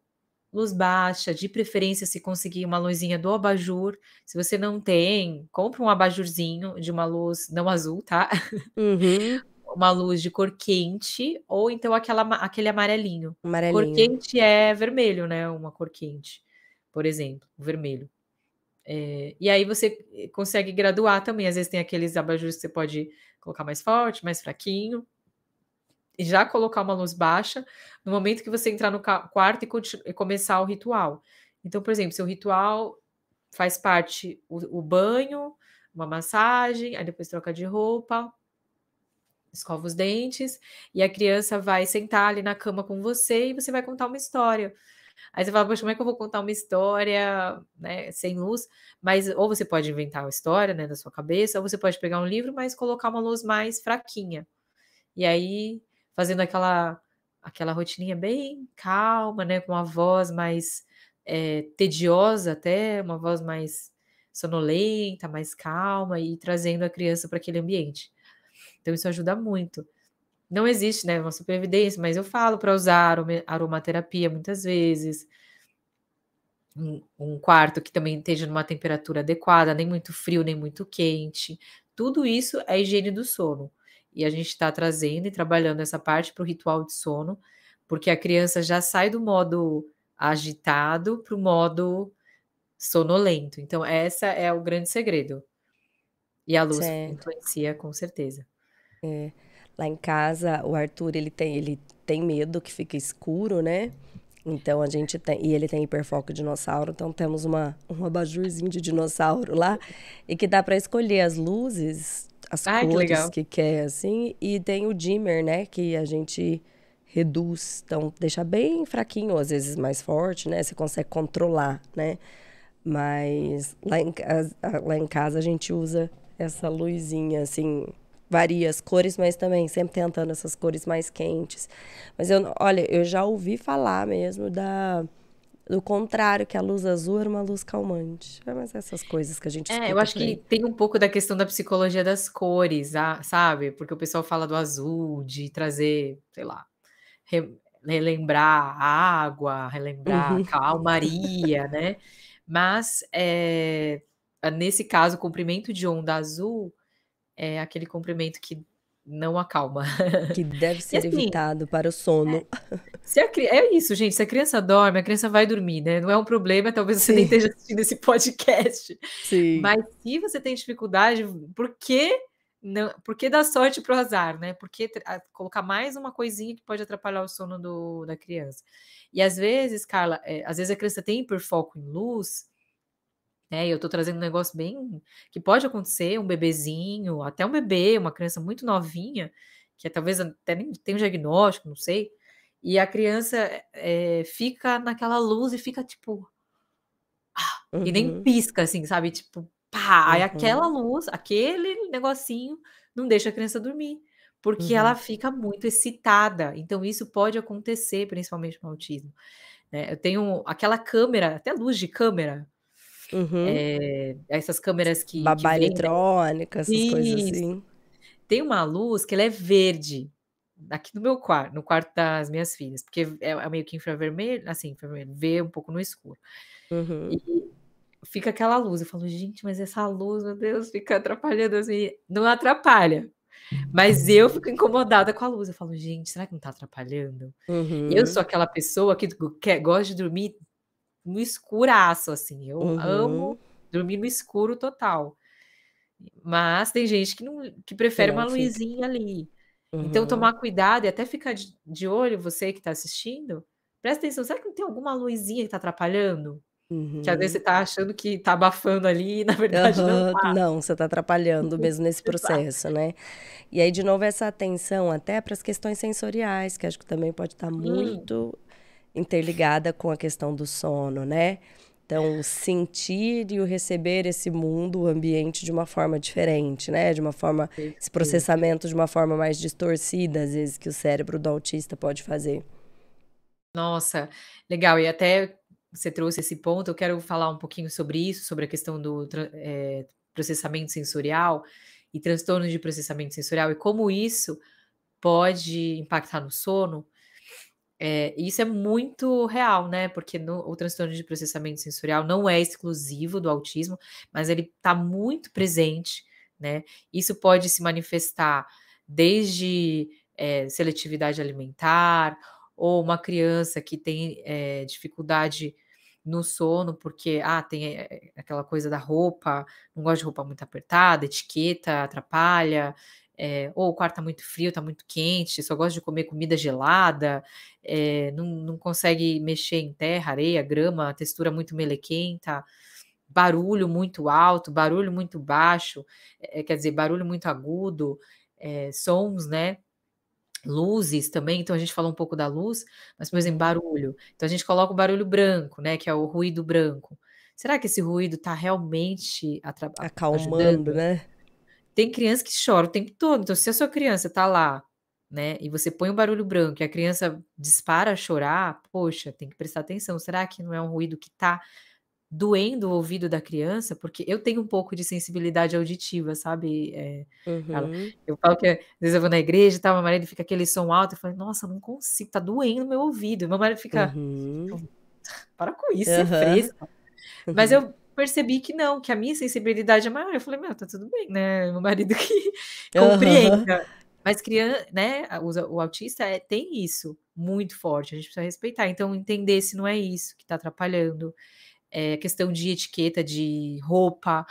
luz baixa, de preferência se conseguir uma luzinha do abajur, se você não tem, compra um abajurzinho de uma luz não azul, tá, Uhum, uma luz de cor quente ou então aquele amarelinho. Cor amarelinho. quente é vermelho, né, uma cor quente, por exemplo, o vermelho. E aí você consegue graduar também, às vezes tem aqueles abajures que você pode colocar mais forte, mais fraquinho, e já colocar uma luz baixa no momento que você entrar no quarto e começar o ritual. Então, por exemplo, seu ritual faz parte o banho, uma massagem, aí depois troca de roupa, escova os dentes, e a criança vai sentar ali na cama com você e você vai contar uma história. Aí você fala: "Poxa, como é que eu vou contar uma história, né, sem luz?" Mas ou você pode inventar uma história, né, da sua cabeça, ou você pode pegar um livro, mas colocar uma luz mais fraquinha. E aí, fazendo aquela rotininha bem calma, né, com uma voz mais, tediosa até, uma voz mais sonolenta, mais calma e trazendo a criança para aquele ambiente. Então isso ajuda muito. Não existe, né, uma super evidência, mas eu falo para usar aromaterapia muitas vezes, um quarto que também esteja numa temperatura adequada, nem muito frio, nem muito quente. Tudo isso é higiene do sono. E a gente está trazendo e trabalhando essa parte para o ritual de sono, porque a criança já sai do modo agitado para o modo sonolento. Então essa é o grande segredo. E a luz Certo. influencia com certeza. Lá em casa, o Arthur, ele tem medo que fique escuro, né? Então a gente tem, e ele tem hiperfoco dinossauro, então temos um abajurzinho de dinossauro lá e que dá para escolher as luzes, as Ai, que cores legal. que quer assim, e tem o dimmer, né, que a gente reduz, então deixa bem fraquinho, às vezes mais forte, né? Você consegue controlar, né? Mas lá em casa a gente usa essa luzinha, assim, varia as cores, mas também sempre tentando essas cores mais quentes. Mas olha, eu já ouvi falar mesmo do contrário, que a luz azul era uma luz calmante. É, mas essas coisas que a gente É, eu escuta acho por que aí. tem um pouco da questão da psicologia das cores, sabe, porque o pessoal fala do azul, de trazer, sei lá, relembrar a água, relembrar a Uhum. calmaria, né, mas, nesse caso, o comprimento de onda azul é aquele comprimento que não acalma. Que deve E ser assim, evitado para o sono. se a cri é isso, gente, se a criança dorme, a criança vai dormir, né, não é um problema, talvez você nem Sim, esteja assistindo esse podcast, sim. mas se você tem dificuldade, por que dar sorte para o azar, né, por que colocar mais uma coisinha que pode atrapalhar o sono da criança. E às vezes, Carla, às vezes a criança tem hiperfoco em luz, né, e eu tô trazendo um negócio bem que pode acontecer, um bebezinho, até um bebê, uma criança muito novinha, que talvez até nem tenha um diagnóstico, não sei, e a criança, fica naquela luz e fica tipo e nem Uhum, pisca, assim, sabe, tipo, pá, aí aquela uhum, luz, aquele negocinho não deixa a criança dormir, porque ela uhum, fica muito excitada, então isso pode acontecer, principalmente no autismo, né. Eu tenho aquela câmera, até luz de câmera, uhum. essas câmeras que Babá vendem. eletrônica, essas coisas Isso. assim. Tem uma luz que ela é verde, aqui no meu quarto, no quarto das minhas filhas, porque é meio que infravermelho, assim, infravermelho, vê um pouco no escuro. E Uhum, fica aquela luz, eu falo: "Gente, mas essa luz, meu Deus, fica atrapalhando assim", não atrapalha, mas eu fico incomodada com a luz, eu falo: "Gente, será que não tá atrapalhando?". Eu sou uhum, aquela pessoa que gosta de dormir no escuraço, assim, eu amo uhum. dormir no escuro total, mas tem gente que Que prefere não uma fica. luzinha ali. Então Uhum. tomar cuidado e até ficar de olho, você que está assistindo, presta atenção, será que não tem alguma luzinha que está atrapalhando? Que às vezes você Uhum. tá achando que tá abafando ali e na verdade não Aham. tá. Não, você tá atrapalhando mesmo nesse Exato. processo, né. E aí, de novo, essa atenção até para as questões sensoriais, que acho que também pode estar Hum, muito interligada com a questão do sono, né. Então, o sentir e o receber esse mundo, o ambiente de uma forma diferente, né, de uma forma esse perfeito. processamento de uma forma mais distorcida, às vezes, que o cérebro do autista pode fazer. Nossa, legal. E até você trouxe esse ponto, eu quero falar um pouquinho sobre isso, sobre a questão do processamento sensorial e transtorno de processamento sensorial e como isso pode impactar no sono. Isso é muito real, né, porque o transtorno de processamento sensorial não é exclusivo do autismo, mas ele está muito presente, né. Isso pode se manifestar desde, seletividade alimentar, ou uma criança que tem, dificuldade no sono, porque, tem, aquela coisa da roupa, não gosta de roupa muito apertada, etiqueta atrapalha, ou o quarto está muito frio, está muito quente, só gosta de comer comida gelada, não consegue mexer em terra, areia, grama, textura muito melequenta, barulho muito alto, barulho muito baixo, quer dizer, barulho muito agudo, sons, né, luzes também, então a gente falou um pouco da luz, mas, por exemplo, Uhum. barulho, então a gente coloca o barulho branco, né, que é o ruído branco. Será que esse ruído está realmente Acalmando, ajudando? né. Tem criança que chora o tempo todo, então se a sua criança tá lá, né, e você põe um barulho branco e a criança dispara a chorar, poxa, tem que prestar atenção, será que não é um ruído que tá doendo o ouvido da criança? Porque eu tenho um pouco de sensibilidade auditiva, sabe, Carla. Uhum. Eu falo que às vezes eu vou na igreja e tal, meu marido fica aquele som alto, eu falo: "Nossa, não consigo, tá doendo meu ouvido", e meu marido fica: Uhum. "Para com isso, ser Aham. fresca". Mas Uhum. eu percebi que não, que a minha sensibilidade é maior, eu falei: "Meu, tá tudo bem, né, meu marido que Aham. compreenda". Mas né, o autista, tem isso muito forte, a gente precisa respeitar, então entender se não é isso que tá atrapalhando, questão de etiqueta de roupa,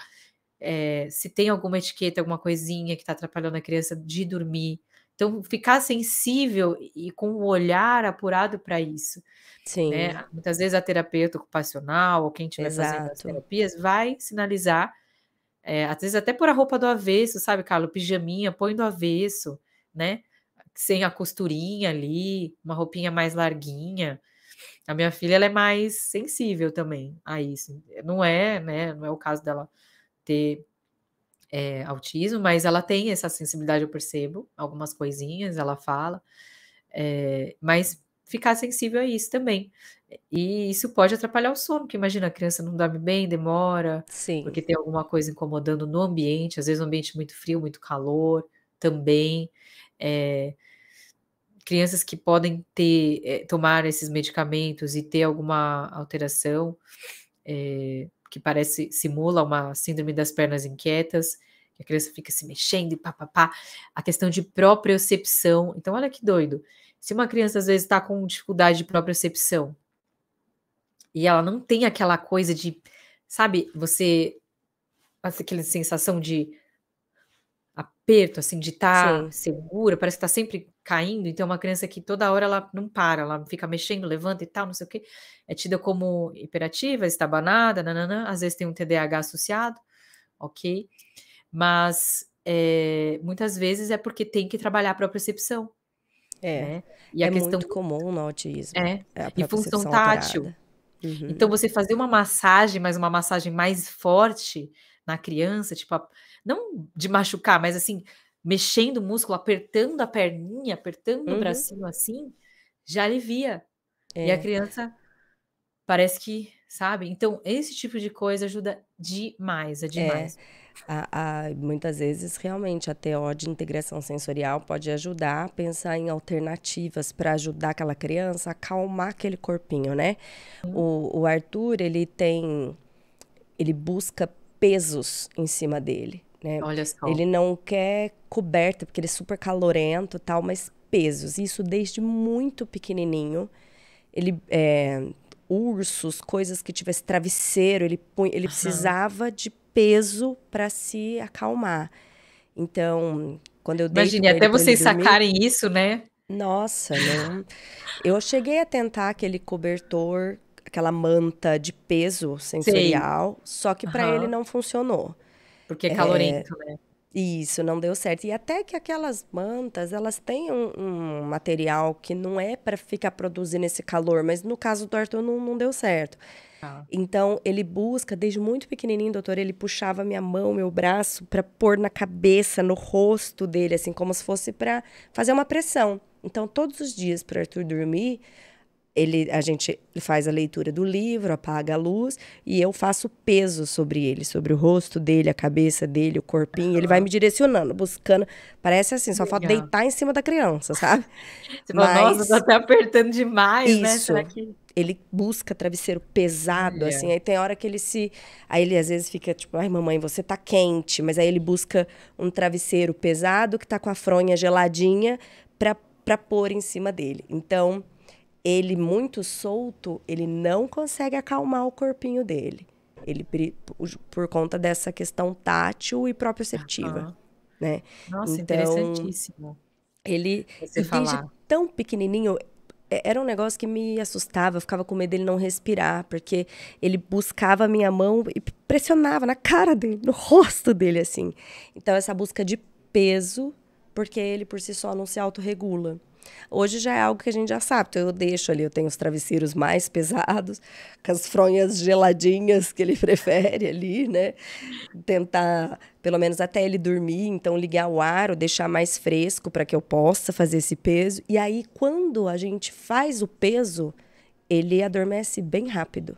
se tem alguma etiqueta, alguma coisinha que tá atrapalhando a criança de dormir. Então ficar sensível e com o olhar apurado para isso. Né, Sim, muitas vezes a terapeuta ocupacional ou quem estiver fazendo as exato. terapias vai sinalizar, às vezes até pôr a roupa do avesso, sabe, Carla, o pijaminha, põe do avesso, né, sem a costurinha ali, uma roupinha mais larguinha. A minha filha ela é mais sensível também a isso. Não é, né, não é o caso dela ter, autismo, mas ela tem essa sensibilidade, eu percebo, algumas coisinhas, ela fala. Mas ficar sensível a isso também. E isso pode atrapalhar o sono, porque imagina, a criança não dorme bem, demora, Sim. porque tem alguma coisa incomodando no ambiente, às vezes um ambiente muito frio, muito calor, também. Eh, Crianças que podem tomar esses medicamentos e ter alguma alteração, que simula uma síndrome das pernas inquietas, que a criança fica se mexendo e pá-pá-pá, a questão de propriocepção. Então olha que doido, se uma criança às vezes está com dificuldade de propriocepção, e ela não tem aquela coisa de, sabe, você passa aquela sensação de aperto, assim, de estar Sim. segura, parece que está sempre caindo, então é uma criança que toda hora ela não para, ela fica mexendo, levanta e tal, não sei o quê, é tida como hiperativa, estabanada, nã-nã-nã, às vezes tem um TDAH associado, ok, mas, muitas vezes é porque tem que trabalhar a propriocepção, É. né, e a É questão muito comum no autismo, é, é a e função propriocepção tátil. alterada. Então Uhum. você fazer uma massagem, mas uma massagem mais forte na criança, tipo, não de machucar, mas assim, mexendo o músculo, apertando a perninha, apertando o Uhum. bracinho assim, já alivia. E a É. criança parece que, sabe, então esse tipo de coisa ajuda demais, é É. demais. Muitas vezes, realmente, a TO de integração sensorial pode ajudar a pensar em alternativas para ajudar aquela criança a acalmar aquele corpinho, né. Hum, O Arthur, ele busca pesos em cima dele, né. olha só. Ele não quer coberta, porque ele é super calorento, e tal, mas pesos. Isso desde muito pequenininho. Ele, ursos, coisas que tivesse travesseiro, ele Aham. precisava de peso para se acalmar. Então, quando eu deito Imagine, com ele até para ele vocês dormir, sacarem isso, né. nossa, não, eu cheguei a tentar aquele cobertor, aquela manta de peso Sei. sensorial, só que para ele Aham. não funcionou. Porque é calorento, né. Isso, não deu certo. E até que aquelas mantas, elas têm um material que não é para ficar produzindo esse calor, mas no caso do Arthur não deu certo. Tá. Então, ele busca, desde muito pequenininho, doutor, ele puxava minha mão, meu braço, para pôr na cabeça, no rosto dele, assim, como se fosse para fazer uma pressão. Então, todos os dias, para Arthur dormir, a gente faz a leitura do livro, apaga a luz e eu faço peso sobre ele, sobre o rosto dele, a cabeça dele, o corpinho. Ele vai me Aham. direcionando, buscando. Parece assim, só falta Legal. deitar em cima da criança, sabe? Você fala: "Nossa, tá Mas até apertando demais, né, será isso. que". Ele busca travesseiro pesado, assim. Olha. Aí tem hora que ele se. Aí ele às vezes fica tipo, ai, mamãe, você tá quente. Mas aí ele busca um travesseiro pesado que tá com a fronha geladinha pra pôr em cima dele. Então, ele muito solto, ele não consegue acalmar o corpinho dele. Ele, por conta dessa questão tátil e proprioceptiva, Aham. né? Nossa, Então, interessantíssimo ele. você E desde falar. tão pequenininho, era um negócio que me assustava, eu ficava com medo dele não respirar, porque ele buscava a minha mão e pressionava na cara dele, no rosto dele, assim. Então, essa busca de peso, porque ele por si só não se autorregula. Hoje já é algo que a gente já sabe, então eu deixo ali, eu tenho os travesseiros mais pesados, com as fronhas geladinhas que ele prefere ali, né? Tentar, pelo menos até ele dormir, então ligar o ar ou deixar mais fresco para que eu possa fazer esse peso. E aí, quando a gente faz o peso, ele adormece bem rápido.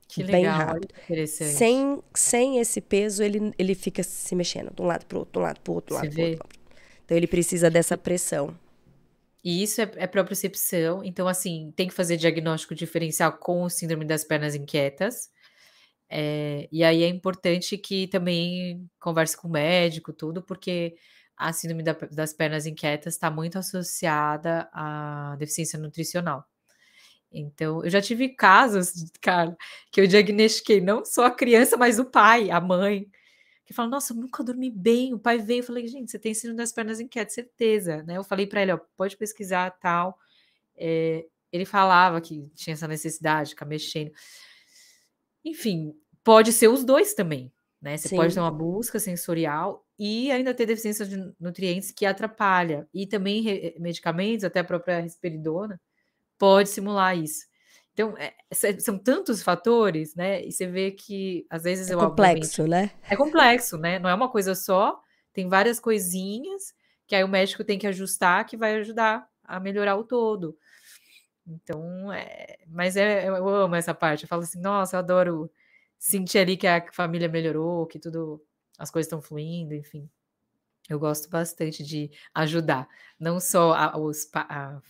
Que Bem legal, olha rápido. que interessante. Sem esse peso, ele fica se mexendo de um lado para o outro, de um lado para o outro, de um Você lado para o vê? outro. Então, ele precisa dessa pressão. E isso é propriocepção, então, assim, tem que fazer diagnóstico diferencial com o síndrome das pernas inquietas. E aí é importante que também converse com o médico, tudo, porque a síndrome das pernas inquietas está muito associada à deficiência nutricional. Então, eu já tive casos, cara, que eu diagnostiquei não só a criança, mas o pai, a mãe, que fala: "Nossa, eu nunca dormi bem". O pai veio, eu falei: "Gente, você tem síndrome das pernas inquietas, certeza", né. Eu falei para ele: "Ó, pode pesquisar, tal". Ele falava que tinha essa necessidade de ficar mexendo. Enfim, pode ser os 2 também, né, você pode ter Sim, uma busca sensorial e ainda ter deficiência de nutrientes que atrapalha, e também medicamentos, até a própria risperidona, pode simular isso. Então, são tantos fatores, né, e você vê que às vezes é eu obviamente complexo, né? é complexo, né, não é uma coisa só, tem várias coisinhas, que aí o médico tem que ajustar, que vai ajudar a melhorar o todo. Então, mas eu amo essa parte, eu falo assim: "Nossa, eu adoro sentir ali que a família melhorou, que tudo as coisas estão fluindo", enfim. Eu gosto bastante de ajudar, não só a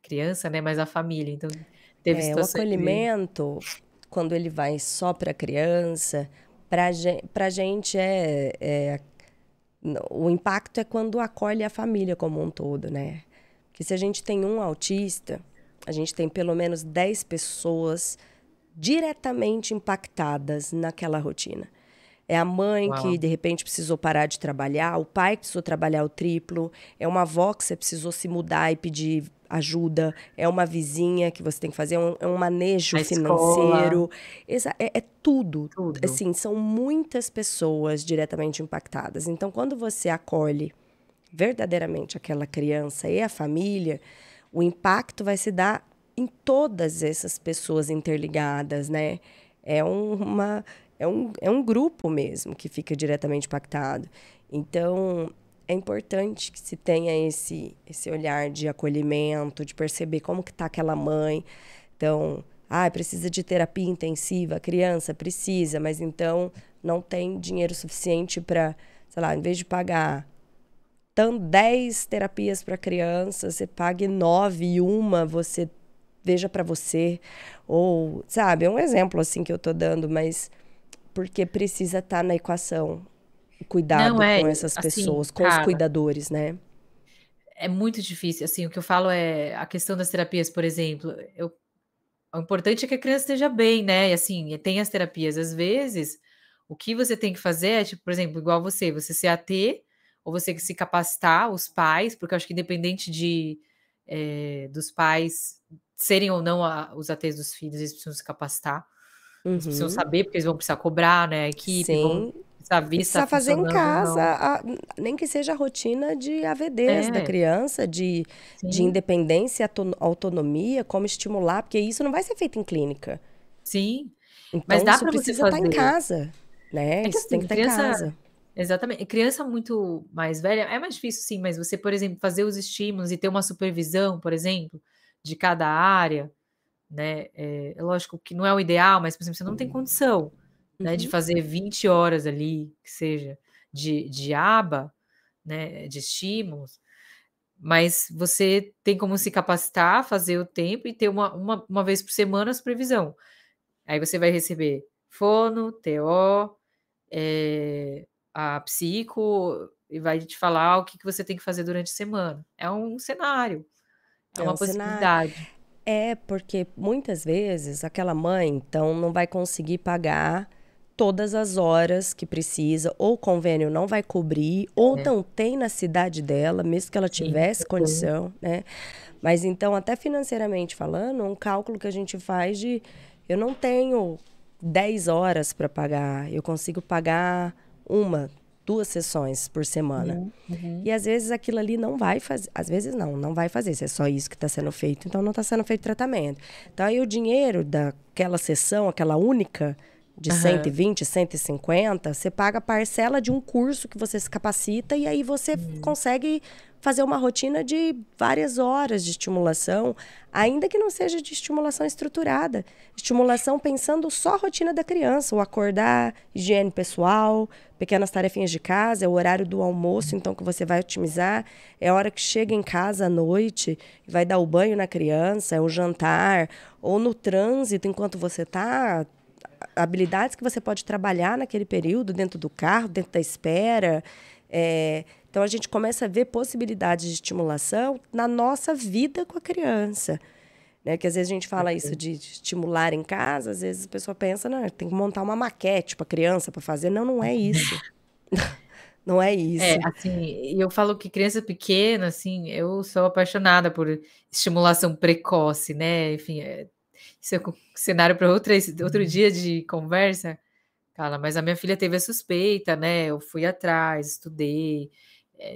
criança, né, mas a família, então teve O situações de acolhimento, quando ele vai só para criança, para gente o impacto é quando acolhe a família como um todo, né? Porque se a gente tem um autista, a gente tem pelo menos 10 pessoas diretamente impactadas naquela rotina. É a mãe que uau, de repente precisou parar de trabalhar, o pai que precisou trabalhar o triplo, é uma avó que você precisou se mudar e pedir ajuda, é uma vizinha que você tem que fazer, é um manejo a escola, financeiro. É tudo. tudo. Assim, são muitas pessoas diretamente impactadas. Então, quando você acolhe verdadeiramente aquela criança e a família, o impacto vai se dar em todas essas pessoas interligadas, né? É uma, é um grupo mesmo que fica diretamente impactado. Então, é importante que se tenha esse olhar de acolhimento, de perceber como que está aquela mãe. Então, precisa de terapia intensiva, a criança precisa, mas então não tem dinheiro suficiente para, sei lá, em vez de pagar 10 terapias para criança, você pague 9 e uma você veja para você. Ou, sabe, é um exemplo assim que eu tô dando, mas porque precisa estar na equação o Não, cuidado com essas assim, pessoas, com os cara, cuidadores, né? é muito difícil, assim, o que eu falo é a questão das terapias, por exemplo, o importante é que a criança esteja bem, né, e assim, tem as terapias. Às vezes, o que você tem que fazer é, tipo, por exemplo, igual você se ater, ou você se capacitar, os pais, porque eu acho que independente dos pais serem ou não os ATs dos filhos, eles precisam se capacitar, eles precisam Uhum. saber, porque eles vão precisar cobrar, né, a equipe, vão Sim. precisar E ver se tá precisar fazer em funcionando ou casa, não. nem que seja a rotina de AVDs da É, criança, de sim, independência e autonomia, como estimular, porque isso não vai ser feito em clínica. sim. Mas Então, dá isso para você precisa estar em fazer. casa, né? É que Isso tem que assim, estar em criança casa. exatamente, criança muito mais velha é mais difícil sim, mas você, por exemplo, fazer os estímulos e ter uma supervisão, por exemplo, de cada área, né, é lógico que não é o ideal, mas, por exemplo, você não tem condição, né, de Uhum. fazer 20 horas ali, que seja, de aba, né, de estímulos, mas você tem como se capacitar, fazer o tempo e ter uma vez por semana a supervisão. Aí você vai receber fono, TO, a psico, e vai te falar o que que você tem que fazer durante a semana. É um cenário, é É uma um cenário. possibilidade. É, porque muitas vezes aquela mãe, então, não vai conseguir pagar todas as horas que precisa, ou o convênio não vai cobrir, ou É, não tem na cidade dela, mesmo que ela sim, tivesse eu sei. condição, né? Mas então, até financeiramente falando, um cálculo que a gente faz de eu não tenho 10 horas para pagar, eu consigo pagar uma, duas sessões por semana. Uhum, uhum. E às vezes aquilo ali não vai fazer, às vezes não vai fazer, se é só isso que está sendo feito, então não está sendo feito tratamento. Então aí o dinheiro daquela sessão, aquela única, de Aham. 120, 150, você paga a parcela de um curso que você se capacita e aí você Uhum. consegue fazer uma rotina de várias horas de estimulação, ainda que não seja de estimulação estruturada. Estimulação pensando só a rotina da criança, o acordar, higiene pessoal, pequenas tarefinhas de casa, é o horário do almoço, então, que você vai otimizar, é a hora que chega em casa à noite e vai dar o banho na criança, é o jantar, ou no trânsito, enquanto você está, habilidades que você pode trabalhar naquele período, dentro do carro, dentro da espera. Então, a gente começa a ver possibilidades de estimulação na nossa vida com a criança. Né? Que às vezes a gente fala isso Perfeito. de estimular em casa, às vezes a pessoa pensa, não, tem que montar uma maquete para a criança para fazer. Não, não é isso. Não é É, isso. assim, e eu falo que criança pequena, assim, eu sou apaixonada por estimulação precoce, né, enfim, isso é cenário para outro dia de conversa, Carla, mas a minha filha teve a suspeita, né, eu fui atrás, estudei,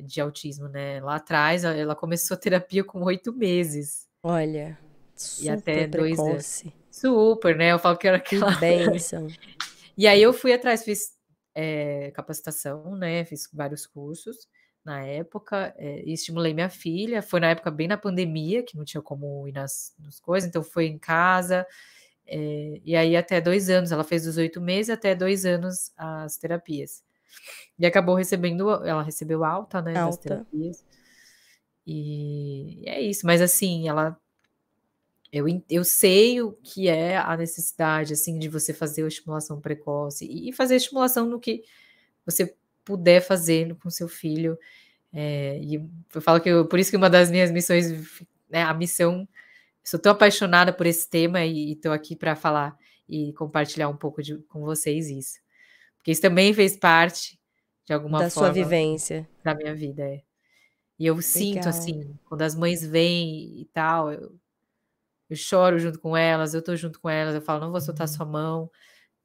de autismo, né, lá atrás ela começou a terapia com 8 meses, Olha, e super até 2 anos. precoce. Super, né, eu falo que era Que aquela bênção. e aí eu fui atrás, fiz, capacitação, né, fiz vários cursos na época, e estimulei minha filha, foi na época bem na pandemia, que não tinha como ir nas coisas, então foi em casa, e aí até 2 anos, ela fez dos 8 meses até 2 anos as terapias. E acabou recebendo ela recebeu alta, né, das Alta. terapias, e é isso, mas assim, eu sei o que é a necessidade, assim, de você fazer a estimulação precoce e fazer a estimulação no que você puder fazer com seu filho, e eu falo que por isso que uma das minhas missões, né, a missão, sou tão apaixonada por esse tema e estou aqui para falar e compartilhar um pouco com vocês isso. Porque isso também fez parte, de alguma Da sua forma, vivência. da minha vida, é. E eu sinto, Legal. assim, quando as mães vêm e tal, eu choro junto com elas, eu tô junto com elas, eu falo: "Não vou soltar sua mão".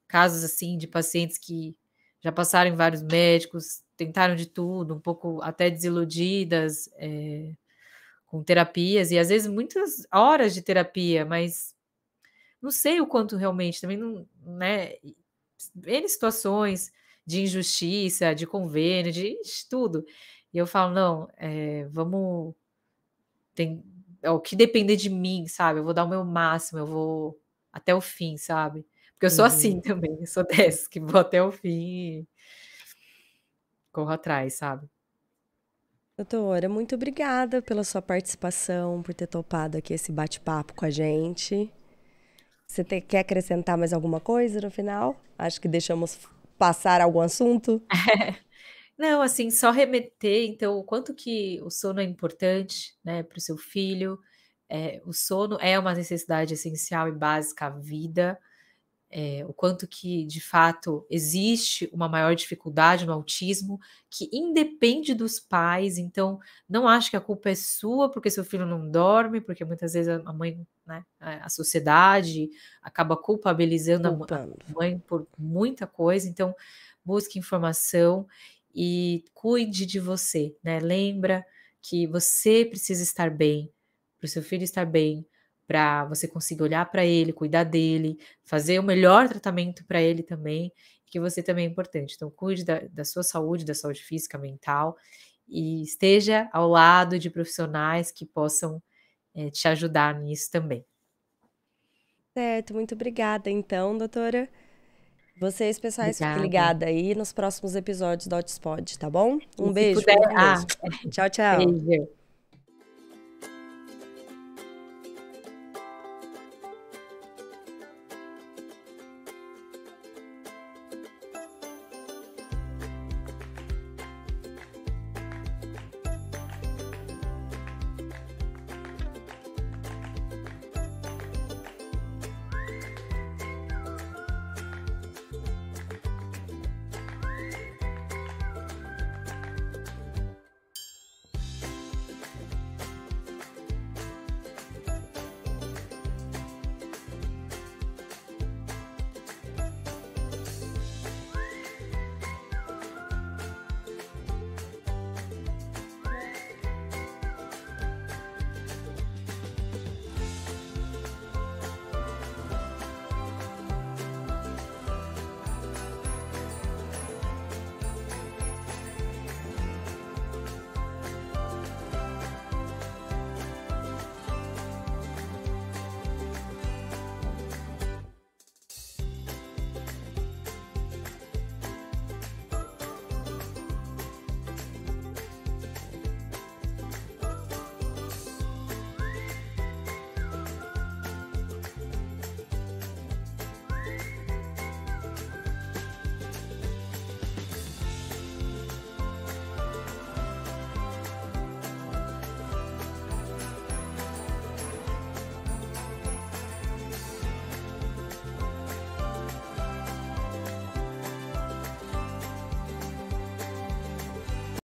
Casos, assim, de pacientes que já passaram em vários médicos, tentaram de tudo, um pouco até desiludidas, com terapias e às vezes muitas horas de terapia, mas não sei o quanto realmente também não, né, N situações de injustiça, de convênio, de ixi, tudo. E eu falo: "Não, vamos tem o que depender de mim, sabe, eu vou dar o meu máximo, eu vou até o fim", sabe. Porque eu sou Uhum. assim também, eu sou dessas que vou até o fim e corro atrás, sabe. Doutora, muito obrigada pela sua participação, por ter topado aqui esse bate-papo com a gente. Você quer acrescentar mais alguma coisa no final? Acho que deixamos passar algum assunto. Não, assim, só remeter, então, o quanto que o sono é importante, né, para o seu filho, o sono é uma necessidade essencial e básica à vida, o quanto que, de fato, existe uma maior dificuldade no autismo, que independe dos pais, então não acho que a culpa é sua porque seu filho não dorme, porque muitas vezes a mãe, né, a sociedade acaba culpabilizando a Culpando. mãe por muita coisa, então busque informação e cuide de você, né, lembra que você precisa estar bem, para o seu filho estar bem, para você conseguir olhar para ele, cuidar dele, fazer o melhor tratamento para ele também, que você também é importante. Então cuide da sua saúde, da saúde física, mental, e esteja ao lado de profissionais que possam, te ajudar nisso também. Certo, muito obrigada então, doutora. Vocês, pessoais, fiquem Obrigada. ligados aí nos próximos episódios do Hotspot, tá bom? E Um se beijo, puder fiquem com Deus. Tchau, tchau. beijo.